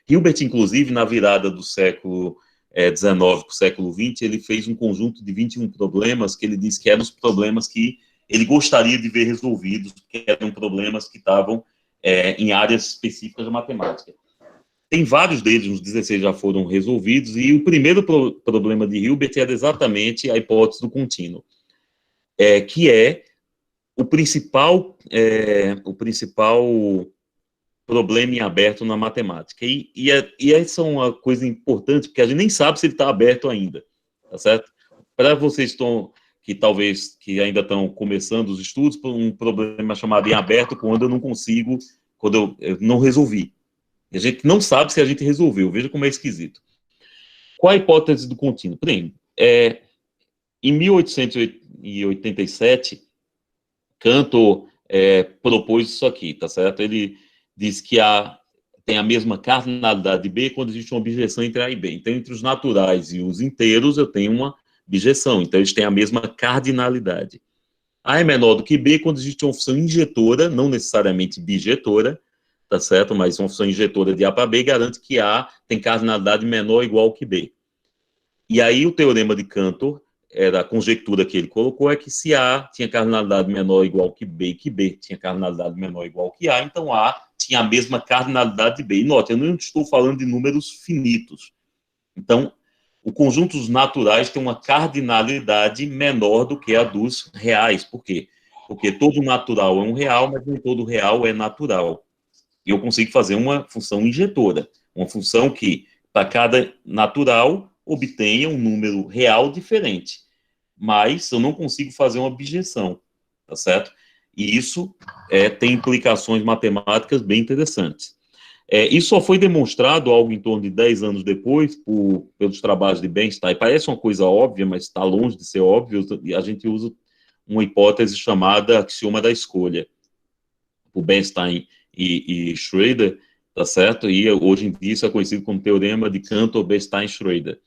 B: Hilbert, inclusive, na virada do século XIX para o século XX, ele fez um conjunto de 21 problemas que ele disse que eram os problemas que ele gostaria de ver resolvidos, que eram problemas que estavam em áreas específicas da matemática. Tem vários deles, uns 16 já foram resolvidos, e o primeiro problema de Hilbert era exatamente a hipótese do contínuo, que é o principal problema em aberto na matemática. E essa é uma coisa importante, porque a gente nem sabe se ele está aberto ainda, tá certo? Para vocês que ainda estão começando os estudos, um problema chamado em aberto, quando eu não consigo quando eu não resolvi. E a gente não sabe se a gente resolveu, veja como é esquisito. Qual a hipótese do contínuo? Bem, em 1887, Cantor propôs isso aqui, tá certo? Ele diz que tem a mesma cardinalidade de B quando existe uma bijeção entre A e B. Então, entre os naturais e os inteiros, eu tenho uma bijeção. Então, eles têm a mesma cardinalidade. A é menor do que B quando existe uma função injetora, não necessariamente bijetora, tá certo? Mas uma função injetora de A para B garante que A tem cardinalidade menor ou igual que B. E aí, o teorema de Cantor, a conjectura que ele colocou, é que se A tinha cardinalidade menor ou igual que B tinha cardinalidade menor ou igual que A, então A tinha a mesma cardinalidade de B. E note, eu não estou falando de números finitos. Então, o conjunto dos naturais tem uma cardinalidade menor do que a dos reais. Por quê? Porque todo natural é um real, mas nem todo real é natural. E eu consigo fazer uma função injetora, uma função que, para cada natural, obtenha um número real diferente. Mas eu não consigo fazer uma bijeção, tá certo? E isso tem implicações matemáticas bem interessantes. Isso só foi demonstrado algo em torno de 10 anos depois, pelos trabalhos de Bernstein. Parece uma coisa óbvia, mas está longe de ser óbvio, e a gente usa uma hipótese chamada axioma da escolha, por Bernstein e Schroeder, tá certo? E hoje em dia isso é conhecido como teorema de Cantor-Bernstein-Schroeder.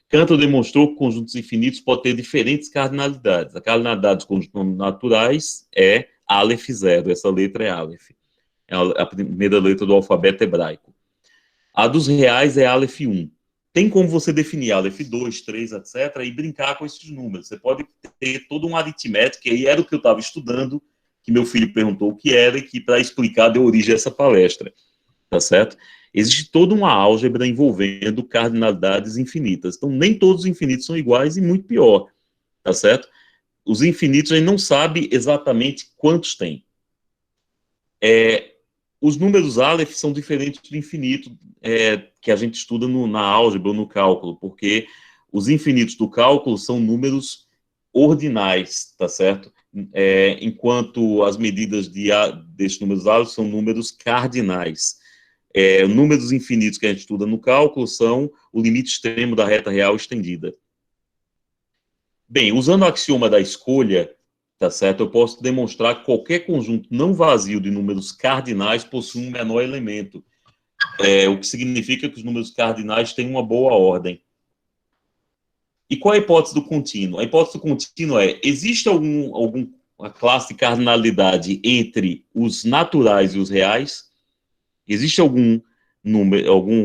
B: Cantor demonstrou que conjuntos infinitos podem ter diferentes cardinalidades. A cardinalidade dos conjuntos naturais é Aleph zero, essa letra é Aleph. É a primeira letra do alfabeto hebraico. A dos reais é Aleph 1. Tem como você definir Aleph 2, 3, etc., e brincar com esses números. Você pode ter todo um aritmético, e era o que eu estava estudando, que meu filho perguntou o que era, e que, para explicar, deu origem a essa palestra. Tá certo? Existe toda uma álgebra envolvendo cardinalidades infinitas. Então, nem todos os infinitos são iguais, e muito pior. Tá certo? Os infinitos a gente não sabe exatamente quantos tem. Os números Aleph são diferentes do infinito que a gente estuda na álgebra ou no cálculo, porque os infinitos do cálculo são números ordinais, tá certo? Enquanto as medidas desses números Aleph são números cardinais. Números infinitos que a gente estuda no cálculo são o limite extremo da reta real estendida. Bem, usando o axioma da escolha, tá certo? Eu posso demonstrar que qualquer conjunto não vazio de números cardinais possui um menor elemento, o que significa que os números cardinais têm uma boa ordem. E qual é a hipótese do contínuo? A hipótese do contínuo existe alguma classe de cardinalidade entre os naturais e os reais? Existe algum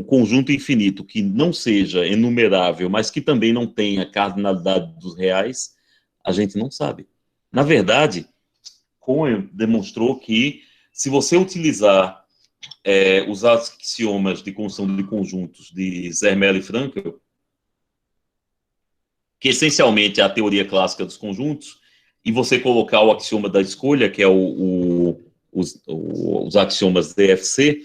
B: conjunto infinito que não seja enumerável, mas que também não tenha cardinalidade dos reais? A gente não sabe. Na verdade, Cohen demonstrou que, se você utilizar os axiomas de construção de conjuntos de Zermelo e Frankel, que essencialmente é a teoria clássica dos conjuntos, e você colocar o axioma da escolha, que é os axiomas DFC,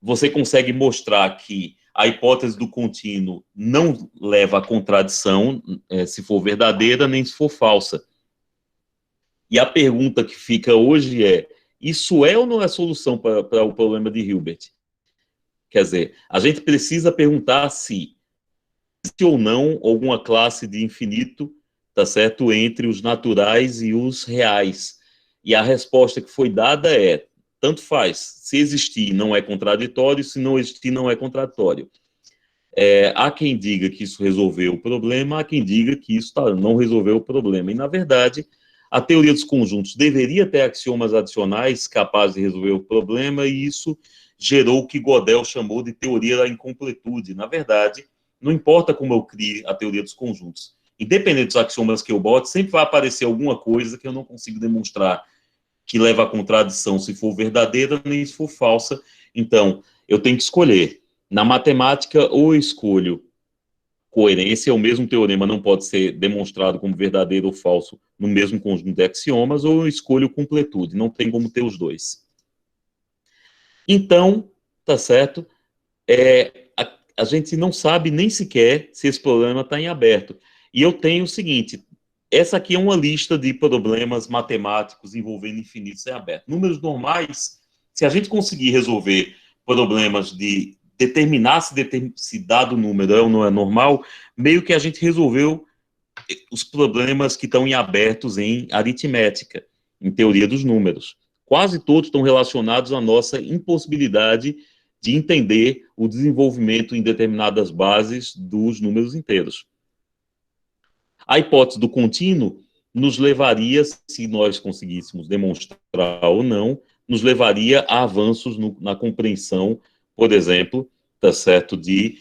B: você consegue mostrar que a hipótese do contínuo não leva a contradição, se for verdadeira, nem se for falsa. E a pergunta que fica hoje isso é ou não é solução para o problema de Hilbert? Quer dizer, a gente precisa perguntar se existe ou não alguma classe de infinito, tá certo, entre os naturais e os reais. E a resposta que foi dada tanto faz. Se existir, não é contraditório, se não existir, não é contraditório. Há quem diga que isso resolveu o problema, há quem diga que isso não resolveu o problema. E, na verdade, a teoria dos conjuntos deveria ter axiomas adicionais capazes de resolver o problema, e isso gerou o que Gödel chamou de teoria da incompletude. Na verdade, não importa como eu crie a teoria dos conjuntos, independente dos axiomas que eu bote, sempre vai aparecer alguma coisa que eu não consigo demonstrar que leva à contradição se for verdadeira, nem se for falsa. Então, eu tenho que escolher. Na matemática, ou eu escolho coerência, o mesmo teorema não pode ser demonstrado como verdadeiro ou falso no mesmo conjunto de axiomas, ou eu escolho completude, não tem como ter os dois. Então, tá certo, a gente não sabe nem sequer se esse problema está em aberto. E eu tenho o seguinte, essa aqui é uma lista de problemas matemáticos envolvendo infinitos em aberto. Números normais Se a gente conseguir resolver problemas de determinar se dado número é ou não é normal, meio que a gente resolveu os problemas que estão em abertos em aritmética, em teoria dos números. Quase todos estão relacionados à nossa impossibilidade de entender o desenvolvimento em determinadas bases dos números inteiros. A hipótese do contínuo nos levaria, se nós conseguíssemos demonstrar ou não, nos levaria a avanços na compreensão, por exemplo, tá certo, de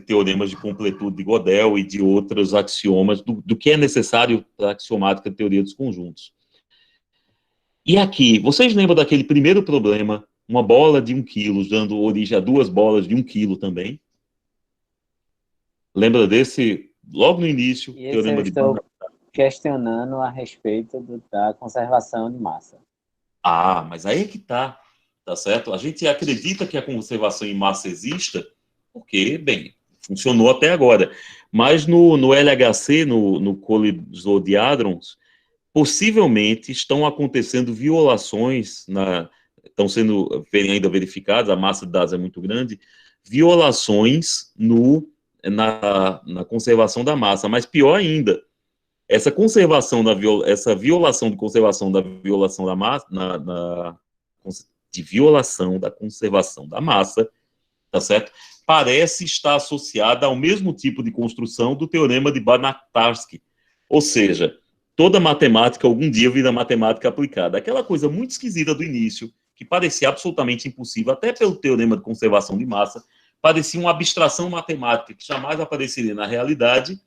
B: teoremas de completude de Gödel e de outros axiomas, do que é necessário para a axiomática de teoria dos conjuntos. E aqui, vocês lembram daquele primeiro problema, uma bola de 1 quilo, dando origem a 2 bolas de 1 quilo também? Lembra desse, logo no início,
C: e teorema de Banach? Questionando a respeito da conservação de massa.
B: Ah, mas aí é que tá certo? A gente acredita que a conservação em massa exista, porque, bem, funcionou até agora. Mas no LHC, no colisor de hadrons, possivelmente estão acontecendo violações, estão sendo ainda verificadas, a massa de dados é muito grande, violações na conservação da massa. Mas pior ainda, essa violação de conservação da violação da massa, de violação da conservação da massa, tá certo? Parece estar associada ao mesmo tipo de construção do teorema de Banach-Tarski. Ou seja, toda matemática algum dia vira matemática aplicada. Aquela coisa muito esquisita do início, que parecia absolutamente impossível, até pelo teorema de conservação de massa, parecia uma abstração matemática que jamais apareceria na realidade,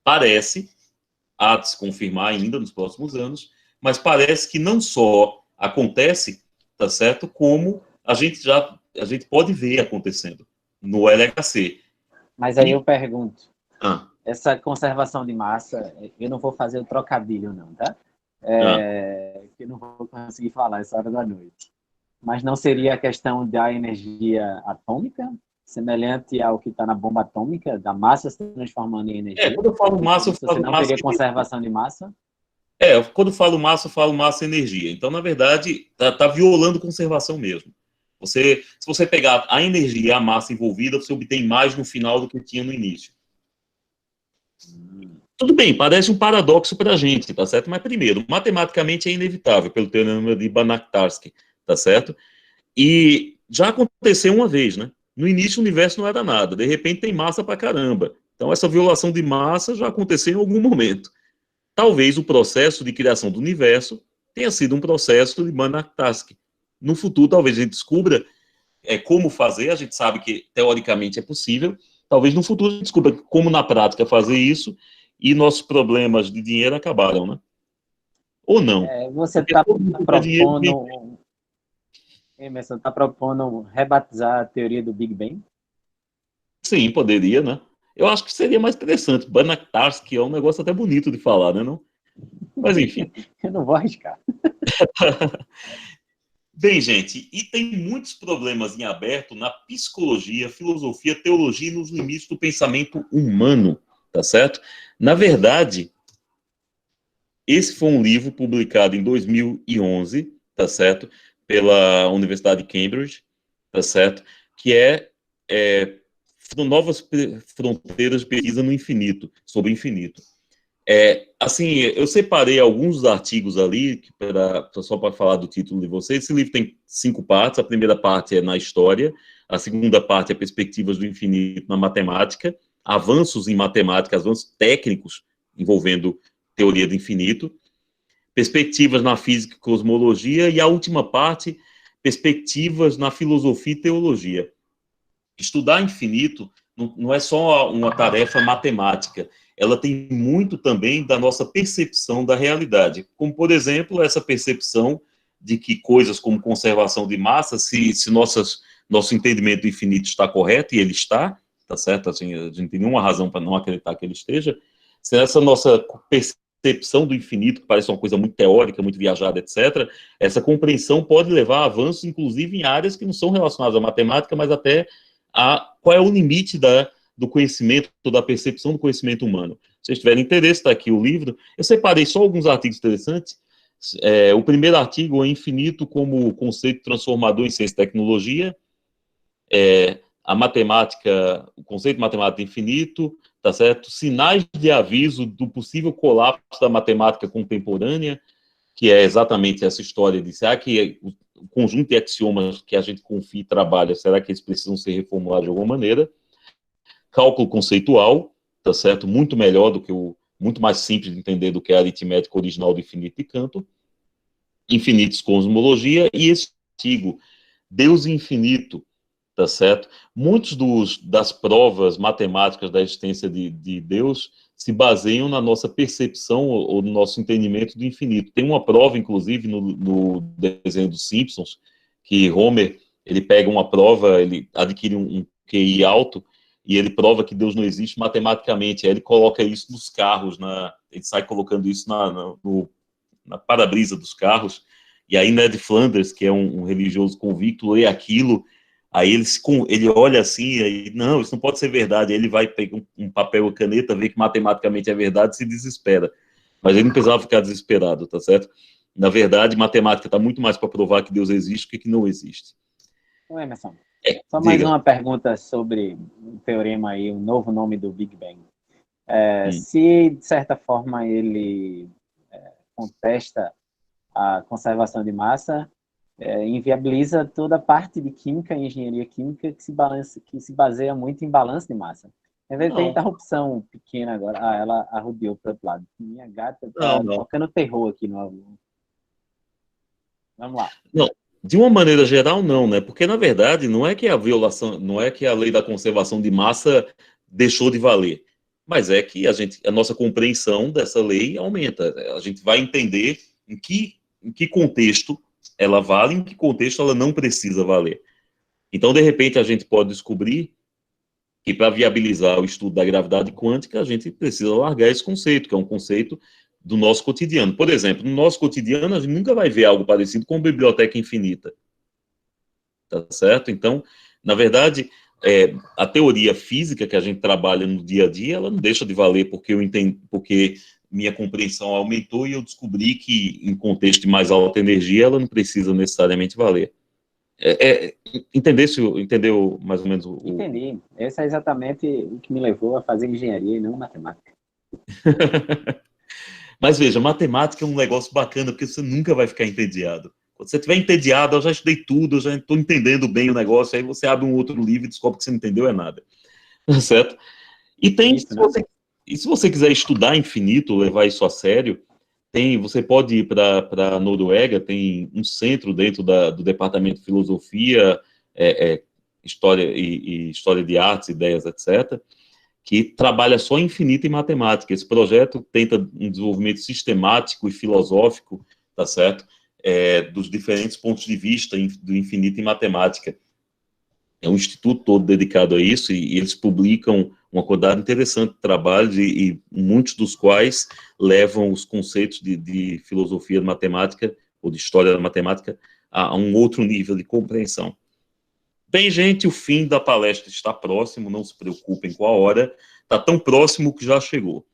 B: parece, há de se confirmar ainda nos próximos anos, mas parece que não só acontece, tá certo, como a gente pode ver acontecendo no LHC.
C: Mas aí eu pergunto, essa conservação de massa, eu não vou fazer o trocadilho não, tá? Que eu não vou conseguir falar essa hora da noite. Mas não seria a questão da energia atômica, semelhante ao que está na bomba atômica, da massa se transformando em energia?
B: Quando eu falo massa, eu falo
C: massa. Você não teria conservação de massa?
B: Quando eu falo massa e energia. Então, na verdade, tá violando conservação mesmo. Se você pegar a energia e a massa envolvida, você obtém mais no final do que tinha no início. Tudo bem, parece um paradoxo para a gente, tá certo? Mas, primeiro, matematicamente é inevitável, pelo teorema de Banach-Tarski, tá certo? E já aconteceu uma vez, né? No início o universo não era nada, de repente tem massa pra caramba. Então essa violação de massa já aconteceu em algum momento. Talvez o processo de criação do universo tenha sido um processo de Banach-Tarski. No futuro talvez a gente descubra como fazer, a gente sabe que teoricamente é possível, talvez no futuro a gente descubra como na prática fazer isso e nossos problemas de dinheiro acabaram, né? Ou não.
C: Você está propondo... Emerson, está propondo rebatizar a teoria do Big Bang?
B: Sim, poderia, né? Eu acho que seria mais interessante. Banach-Tarski é um negócio até bonito de falar, né? Não? Mas, enfim.
C: Eu não vou arriscar.
B: Bem, gente, e tem muitos problemas em aberto na psicologia, filosofia, teologia e nos limites do pensamento humano, tá certo? Na verdade, esse foi um livro publicado em 2011, tá certo? Pela Universidade de Cambridge, tá certo? Que Novas Fronteiras de Pesquisa no Infinito, sobre o infinito. Assim, eu separei alguns artigos ali, só para falar do título de vocês. Esse livro tem 5 partes. A primeira parte é na história, a segunda parte é perspectivas do infinito na matemática, avanços em matemática, avanços técnicos envolvendo teoria do infinito, perspectivas na física e cosmologia, e a última parte, perspectivas na filosofia e teologia. Estudar infinito não é só uma tarefa matemática, ela tem muito também da nossa percepção da realidade, como, por exemplo, essa percepção de que coisas como conservação de massa, se nosso entendimento do infinito está correto, e ele está, tá certo? Assim, a gente não tem nenhuma razão para não acreditar que ele esteja, se essa nossa percepção do infinito, que parece uma coisa muito teórica, muito viajada, etc., essa compreensão pode levar a avanços, inclusive em áreas que não são relacionadas à matemática, mas até a qual é o limite do conhecimento, da percepção do conhecimento humano. Se vocês tiverem interesse, está aqui o livro. Eu separei só alguns artigos interessantes. O primeiro artigo é infinito como conceito transformador em ciência e tecnologia, a matemática, o conceito de matemática infinito, tá certo? Sinais de aviso do possível colapso da matemática contemporânea, que é exatamente essa história de será que o conjunto de axiomas que a gente confia e trabalha, será que eles precisam ser reformulados de alguma maneira? Cálculo conceitual, tá certo? Muito melhor do que muito mais simples de entender do que a aritmética original do infinito de Cantor. Infinitos cosmologia, e esse artigo, Deus infinito, tá certo? Muitos das provas matemáticas da existência de Deus se baseiam na nossa percepção ou no nosso entendimento do infinito. Tem uma prova, inclusive, no desenho dos Simpsons, que Homer, ele pega uma prova, ele adquire um QI alto, e ele prova que Deus não existe matematicamente. Aí ele coloca isso nos carros, ele sai colocando isso na para-brisa dos carros, e aí Ned Flanders, que é um religioso convicto, lê aquilo, aí ele olha assim, aí, não, isso não pode ser verdade, aí ele vai pegar um papel e caneta, vê que matematicamente é verdade e se desespera. Mas ele não precisava ficar desesperado, tá certo? Na verdade, matemática está muito mais para provar que Deus existe do que não existe.
C: Emerson, só mais uma pergunta sobre o teorema aí, o novo nome do Big Bang. Se, de certa forma, ele contesta a conservação de massa, inviabiliza toda a parte de química e engenharia química que se baseia muito em balanço de massa. Tem interrupção pequena agora. Ela arrodeou para o outro lado. Minha gata está tocando terror aqui no aluno. Vamos lá.
B: Não, de uma maneira geral, não, né? Porque, na verdade, não é que a violação, não é que a lei da conservação de massa deixou de valer, mas é que a nossa compreensão dessa lei aumenta. A gente vai entender em que contexto ela vale, em que contexto ela não precisa valer. Então, de repente, a gente pode descobrir que para viabilizar o estudo da gravidade quântica, a gente precisa largar esse conceito, que é um conceito do nosso cotidiano. Por exemplo, no nosso cotidiano, a gente nunca vai ver algo parecido com biblioteca infinita. Tá certo? Então, na verdade, a teoria física que a gente trabalha no dia a dia, ela não deixa de valer porque minha compreensão aumentou e eu descobri que, em contexto de mais alta energia, ela não precisa necessariamente valer. Entendeu mais ou menos
C: Entendi. Esse é exatamente o que me levou a fazer engenharia e não matemática.
B: Mas veja, matemática é um negócio bacana, porque você nunca vai ficar entediado. Quando você estiver entediado, eu já estudei tudo, eu já estou entendendo bem o negócio, aí você abre um outro livro e descobre que você não entendeu nada. Certo? E se você quiser estudar infinito, levar isso a sério, você pode ir para a Noruega, tem um centro dentro do Departamento de Filosofia, História e História de Artes, Ideias, etc., que trabalha só infinito e matemática. Esse projeto tenta um desenvolvimento sistemático e filosófico, tá certo? Dos diferentes pontos de vista do infinito em matemática. É um instituto todo dedicado a isso, e eles publicam uma quantidade interessante de trabalhos, e muitos dos quais levam os conceitos de filosofia de matemática, ou de história da matemática, a um outro nível de compreensão. Bem, gente, o fim da palestra está próximo, não se preocupem com a hora, está tão próximo que já chegou.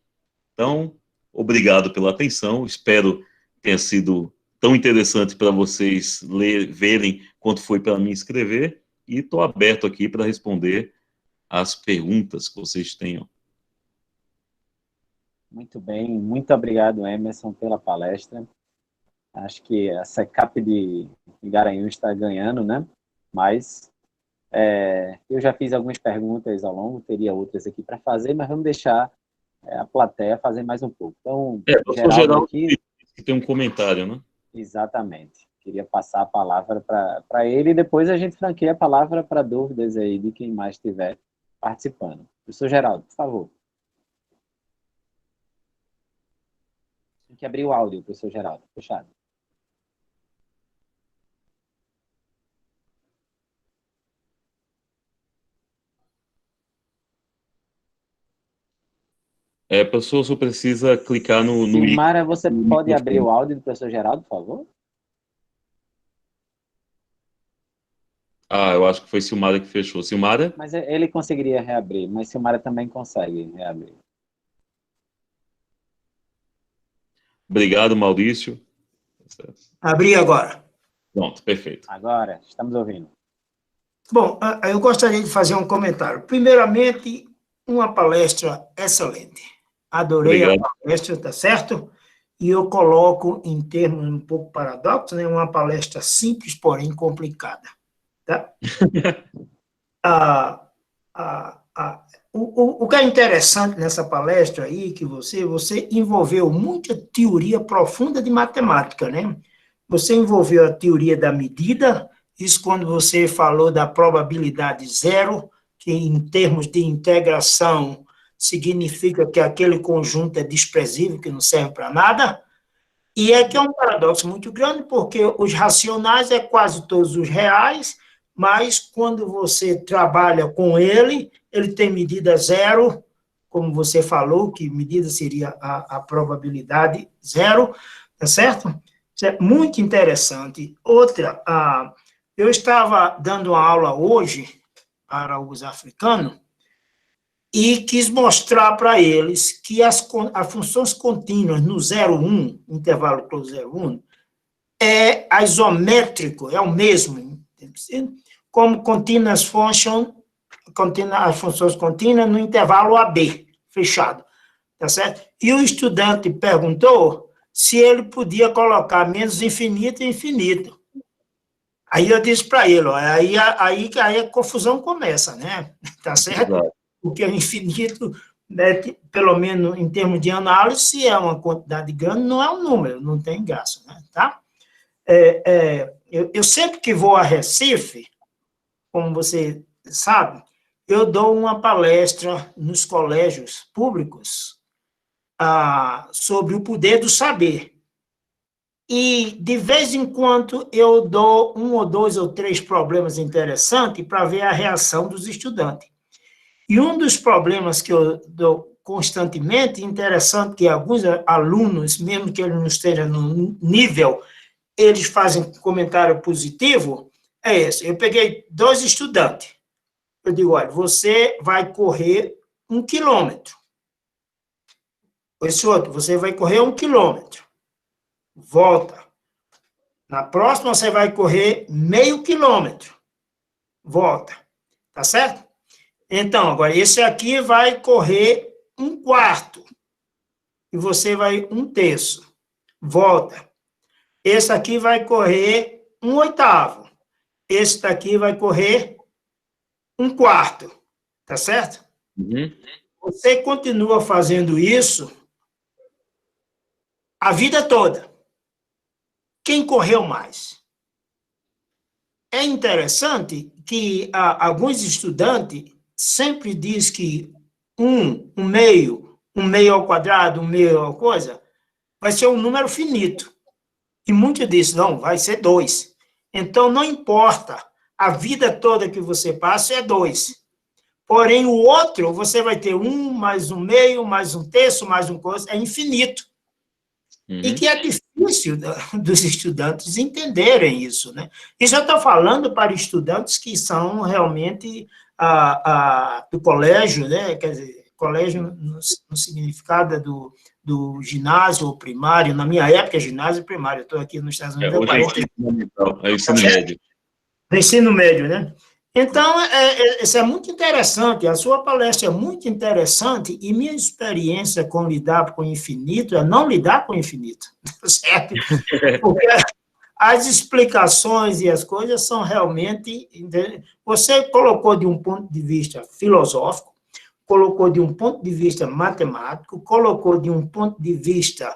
B: Então, obrigado pela atenção, espero que tenha sido tão interessante para vocês verem quanto foi para mim escrever, e estou aberto aqui para responder as perguntas que vocês tenham.
C: Muito bem, muito obrigado, Emerson, pela palestra. Acho que a SECAP de Garanhuns está ganhando, né? Mas eu já fiz algumas perguntas ao longo, teria outras aqui para fazer, mas vamos deixar a plateia fazer mais um pouco. Então,
B: Geraldo aqui tem um comentário, né?
C: Exatamente. Queria passar a palavra para ele, e depois a gente franqueia a palavra para dúvidas aí de quem mais estiver participando. Professor Geraldo, por favor. Tem que abrir o áudio, professor Geraldo. Fechado.
B: Professor, só precisa clicar no
C: Silmara, você pode abrir o áudio do professor Geraldo, por favor?
B: Eu acho que foi Silmara que fechou. Silmara?
C: Mas ele conseguiria reabrir, mas Silmara também consegue reabrir.
B: Obrigado, Maurício.
E: Abri agora.
B: Pronto, perfeito.
C: Agora, estamos ouvindo.
E: Bom, eu gostaria de fazer um comentário. Primeiramente, uma palestra excelente. Adorei
B: Obrigado.
E: a palestra, tá certo? E eu coloco em termos um pouco paradoxos, né, uma palestra simples, porém complicada. Tá? O que é interessante nessa palestra aí, que você envolveu muita teoria profunda de matemática, né? Você envolveu a teoria da medida, isso quando você falou da probabilidade zero, que em termos de integração significa que aquele conjunto é desprezível, que não serve para nada, e é que é um paradoxo muito grande, porque os racionais é quase todos os reais, mas quando você trabalha com ele, ele tem medida zero, como você falou, que medida seria a probabilidade zero, tá certo? Isso é muito interessante. Outra, eu estava dando uma aula hoje para os africanos e quis mostrar para eles que as funções contínuas no 0,1, intervalo close 0,1, é isométrico, é o mesmo, como continuous function, as funções contínuas no intervalo AB, fechado, tá certo? E o estudante perguntou se ele podia colocar menos infinito e infinito. Aí eu disse para ele, ó, aí a confusão começa, né? Tá certo?
B: Exato.
E: Porque o infinito, né, pelo menos em termos de análise, se é uma quantidade grande, não é um número, não tem graça, né? Tá? Eu sempre que vou a Recife, como você sabe, eu dou uma palestra nos colégios públicos sobre o poder do saber. E, de vez em quando, eu dou 1 ou 2 ou 3 problemas interessantes para ver a reação dos estudantes. E um dos problemas que eu dou constantemente, interessante que alguns alunos, mesmo que eles não estejam no nível, eles fazem comentário positivo, é esse. Eu peguei 2 estudantes. Eu digo, olha, você vai correr 1 quilômetro. Esse outro, você vai correr 1 quilômetro. Volta. Na próxima, você vai correr meio quilômetro. Volta. Tá certo? Então, agora, esse aqui vai correr 1/4. E você vai 1/3. Volta. Esse aqui vai correr 1/8. Esse daqui vai correr 1/4. Tá certo?
B: Uhum.
E: Você continua fazendo isso a vida toda. Quem correu mais? É interessante que alguns estudantes sempre dizem que um meio ao quadrado, 1 meio ao coisa, vai ser um número finito. E muitos dizem, não, vai ser 2. Então, não importa, a vida toda que você passa é 2. Porém, o outro, você vai ter 1 mais 1 meio, mais 1/3, mais 1 coisa, é infinito.
B: Uhum.
E: E que é difícil dos estudantes entenderem isso, né? Isso eu estou falando para estudantes que são realmente do colégio, né? Quer dizer, colégio no significado do ginásio ou primário. Na minha época, é ginásio e primário. Eu estou aqui nos Estados Unidos há 40 anos.
B: É o ensino médio.
E: Ensino médio, né? Então, isso é muito interessante, a sua palestra é muito interessante, e minha experiência com lidar com o infinito é não lidar com o infinito, certo? Porque as explicações e as coisas são realmente... Você colocou de um ponto de vista filosófico, colocou de um ponto de vista matemático, colocou de um ponto de vista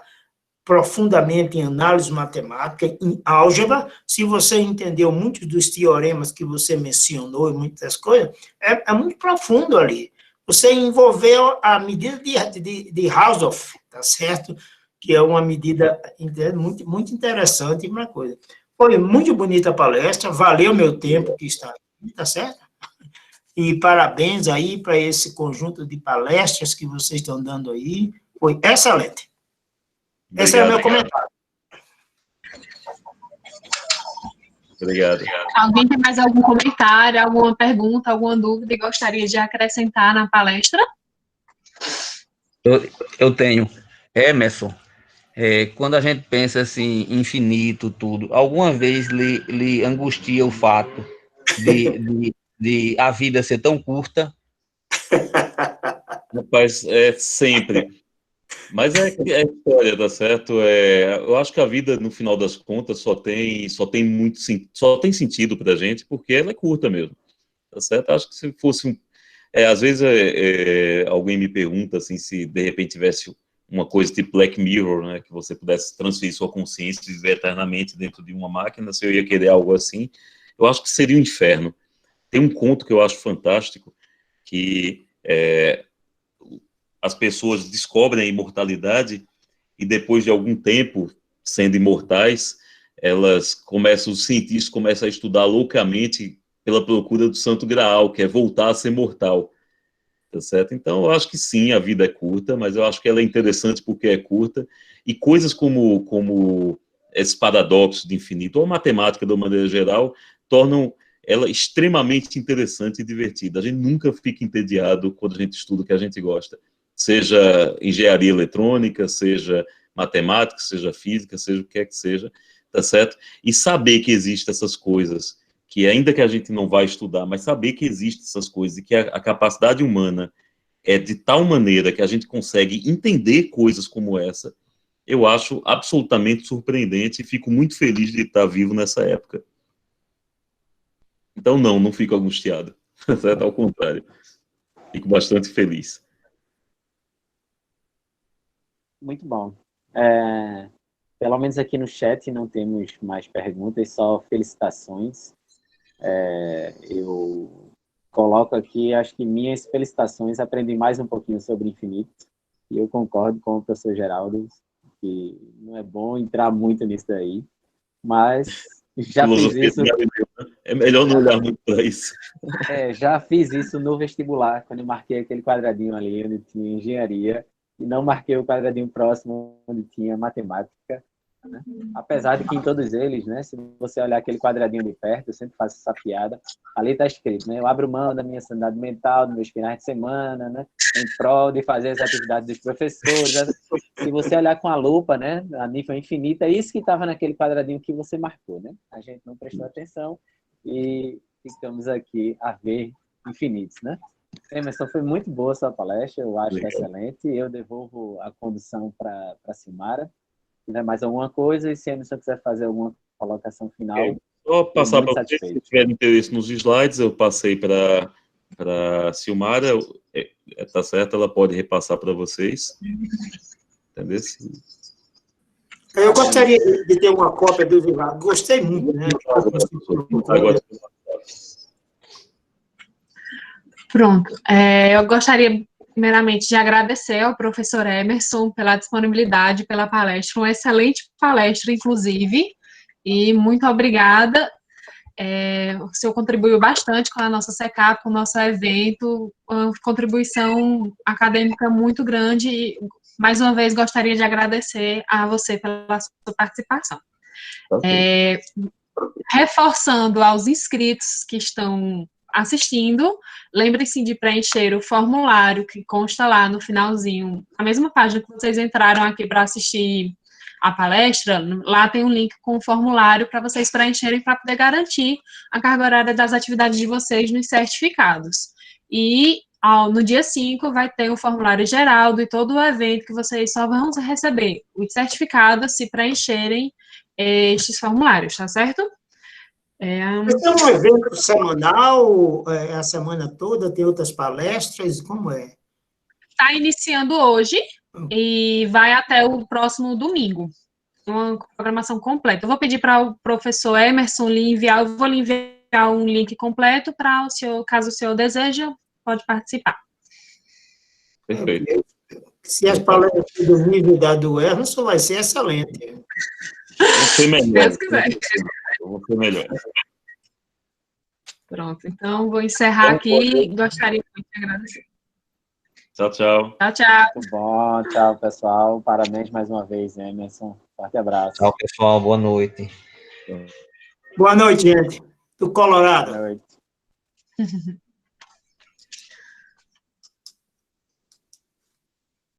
E: profundamente em análise matemática, em álgebra. Se você entendeu muitos dos teoremas que você mencionou e muitas coisas, é muito profundo ali. Você envolveu a medida de Hausdorff, tá certo? Que é uma medida muito, muito interessante uma coisa. Foi muito bonita a palestra, valeu meu tempo que está aqui, tá certo? E parabéns aí para esse conjunto de palestras que vocês estão dando aí, foi excelente. Esse é o meu comentário.
B: Obrigado.
A: Alguém tem mais algum comentário, alguma pergunta, alguma dúvida e gostaria de acrescentar na palestra?
D: Eu tenho. Emerson, Quando a gente pensa assim, infinito, tudo, alguma vez lhe angustia o fato de a vida ser tão curta?
B: Rapaz, é sempre. Mas é história, tá certo? Eu acho que a vida, no final das contas, só tem muito, só tem sentido pra gente porque ela é curta mesmo, tá certo? Acho que se fosse às vezes alguém me pergunta assim, se de repente tivesse uma coisa tipo Black Mirror, né, que você pudesse transferir sua consciência e viver eternamente dentro de uma máquina, se eu ia querer algo assim. Eu acho que seria um inferno. Tem um conto que eu acho fantástico, que as pessoas descobrem a imortalidade e depois de algum tempo sendo imortais, os cientistas começam a estudar loucamente pela procura do Santo Graal, que é voltar a ser mortal, tá certo? Então, eu acho que sim, a vida é curta, mas eu acho que ela é interessante porque é curta, e coisas como esse paradoxo de infinito, ou a matemática, de uma maneira geral, tornam ela extremamente interessante e divertida. A gente nunca fica entediado quando a gente estuda o que a gente gosta, seja engenharia eletrônica, seja matemática, seja física, seja o que quer que seja, tá certo? E saber que existem essas coisas, que ainda que a gente não vai estudar, mas saber que existem essas coisas e que a capacidade humana é de tal maneira que a gente consegue entender coisas como essa, eu acho absolutamente surpreendente e fico muito feliz de estar vivo nessa época. Então, não fico angustiado, certo? Ao contrário, fico bastante feliz.
C: Muito bom. Pelo menos aqui no chat não temos mais perguntas, só felicitações. Eu coloco aqui, acho que minhas felicitações, aprendi mais um pouquinho sobre infinito, e eu concordo com o professor Geraldo, que não é bom entrar muito nisso daí, mas já fiz
B: Filosofia
C: isso.
B: É melhor não olhar muito para isso.
C: Já fiz isso no vestibular, quando eu marquei aquele quadradinho ali onde tinha engenharia, e não marquei o quadradinho próximo onde tinha matemática, né? Apesar de que em todos eles, né, se você olhar aquele quadradinho de perto, eu sempre faço essa piada, ali está escrito, né, eu abro mão da minha sanidade mental, dos meus finais de semana, né, em prol de fazer as atividades dos professores. Se você olhar com a lupa, né, a nível infinita, é isso que estava naquele quadradinho que você marcou, né? A gente não prestou atenção e ficamos aqui a ver infinitos, né? Emerson, foi muito boa a sua palestra, eu acho excelente. Eu devolvo a condução para a Silmara. Se tiver mais alguma coisa, e se a Emerson quiser fazer alguma colocação final,
B: só passar para vocês,
C: satisfeito.
B: se tiver interesse nos slides, eu passei para a Silmara, tá certo, ela pode repassar para vocês. Entendeu?
E: Eu gostaria de ter uma cópia do Vilar. Gostei muito, né?
A: Pronto. Eu gostaria, primeiramente, de agradecer ao professor Emerson pela disponibilidade, pela palestra, uma excelente palestra, inclusive, e muito obrigada. O senhor contribuiu bastante com a nossa SECAP, com o nosso evento, uma contribuição acadêmica muito grande, e, mais uma vez, gostaria de agradecer a você pela sua participação. Reforçando aos inscritos que estão assistindo, lembre-se de preencher o formulário que consta lá no finalzinho, a mesma página que vocês entraram aqui para assistir a palestra, lá tem um link com o formulário para vocês preencherem para poder garantir a carga horária das atividades de vocês nos certificados. E no dia 5 vai ter o formulário geral de todo o evento que vocês só vão receber os certificados se preencherem estes formulários, tá certo?
E: Esse é um evento semanal, a semana toda, tem outras palestras, como é?
A: Está iniciando hoje e vai até o próximo domingo. Uma programação completa. Eu vou pedir para o professor Emerson lhe enviar, eu vou lhe enviar um link completo para o senhor, caso o senhor deseja, pode participar.
B: Perfeito.
E: Se as palestras do nível do Emerson, vai ser excelente.
B: Vou ser melhor.
A: Deus quiser.
B: Vou ser melhor.
A: Pronto, então vou encerrar aqui. Gostaria muito de agradecer.
B: Tchau, tchau.
A: Tchau, tchau.
C: Muito bom, tchau, pessoal. Parabéns mais uma vez, Emerson. Forte abraço.
D: Tchau, pessoal. Boa noite.
E: Boa noite, gente. Do Colorado.
C: Boa noite.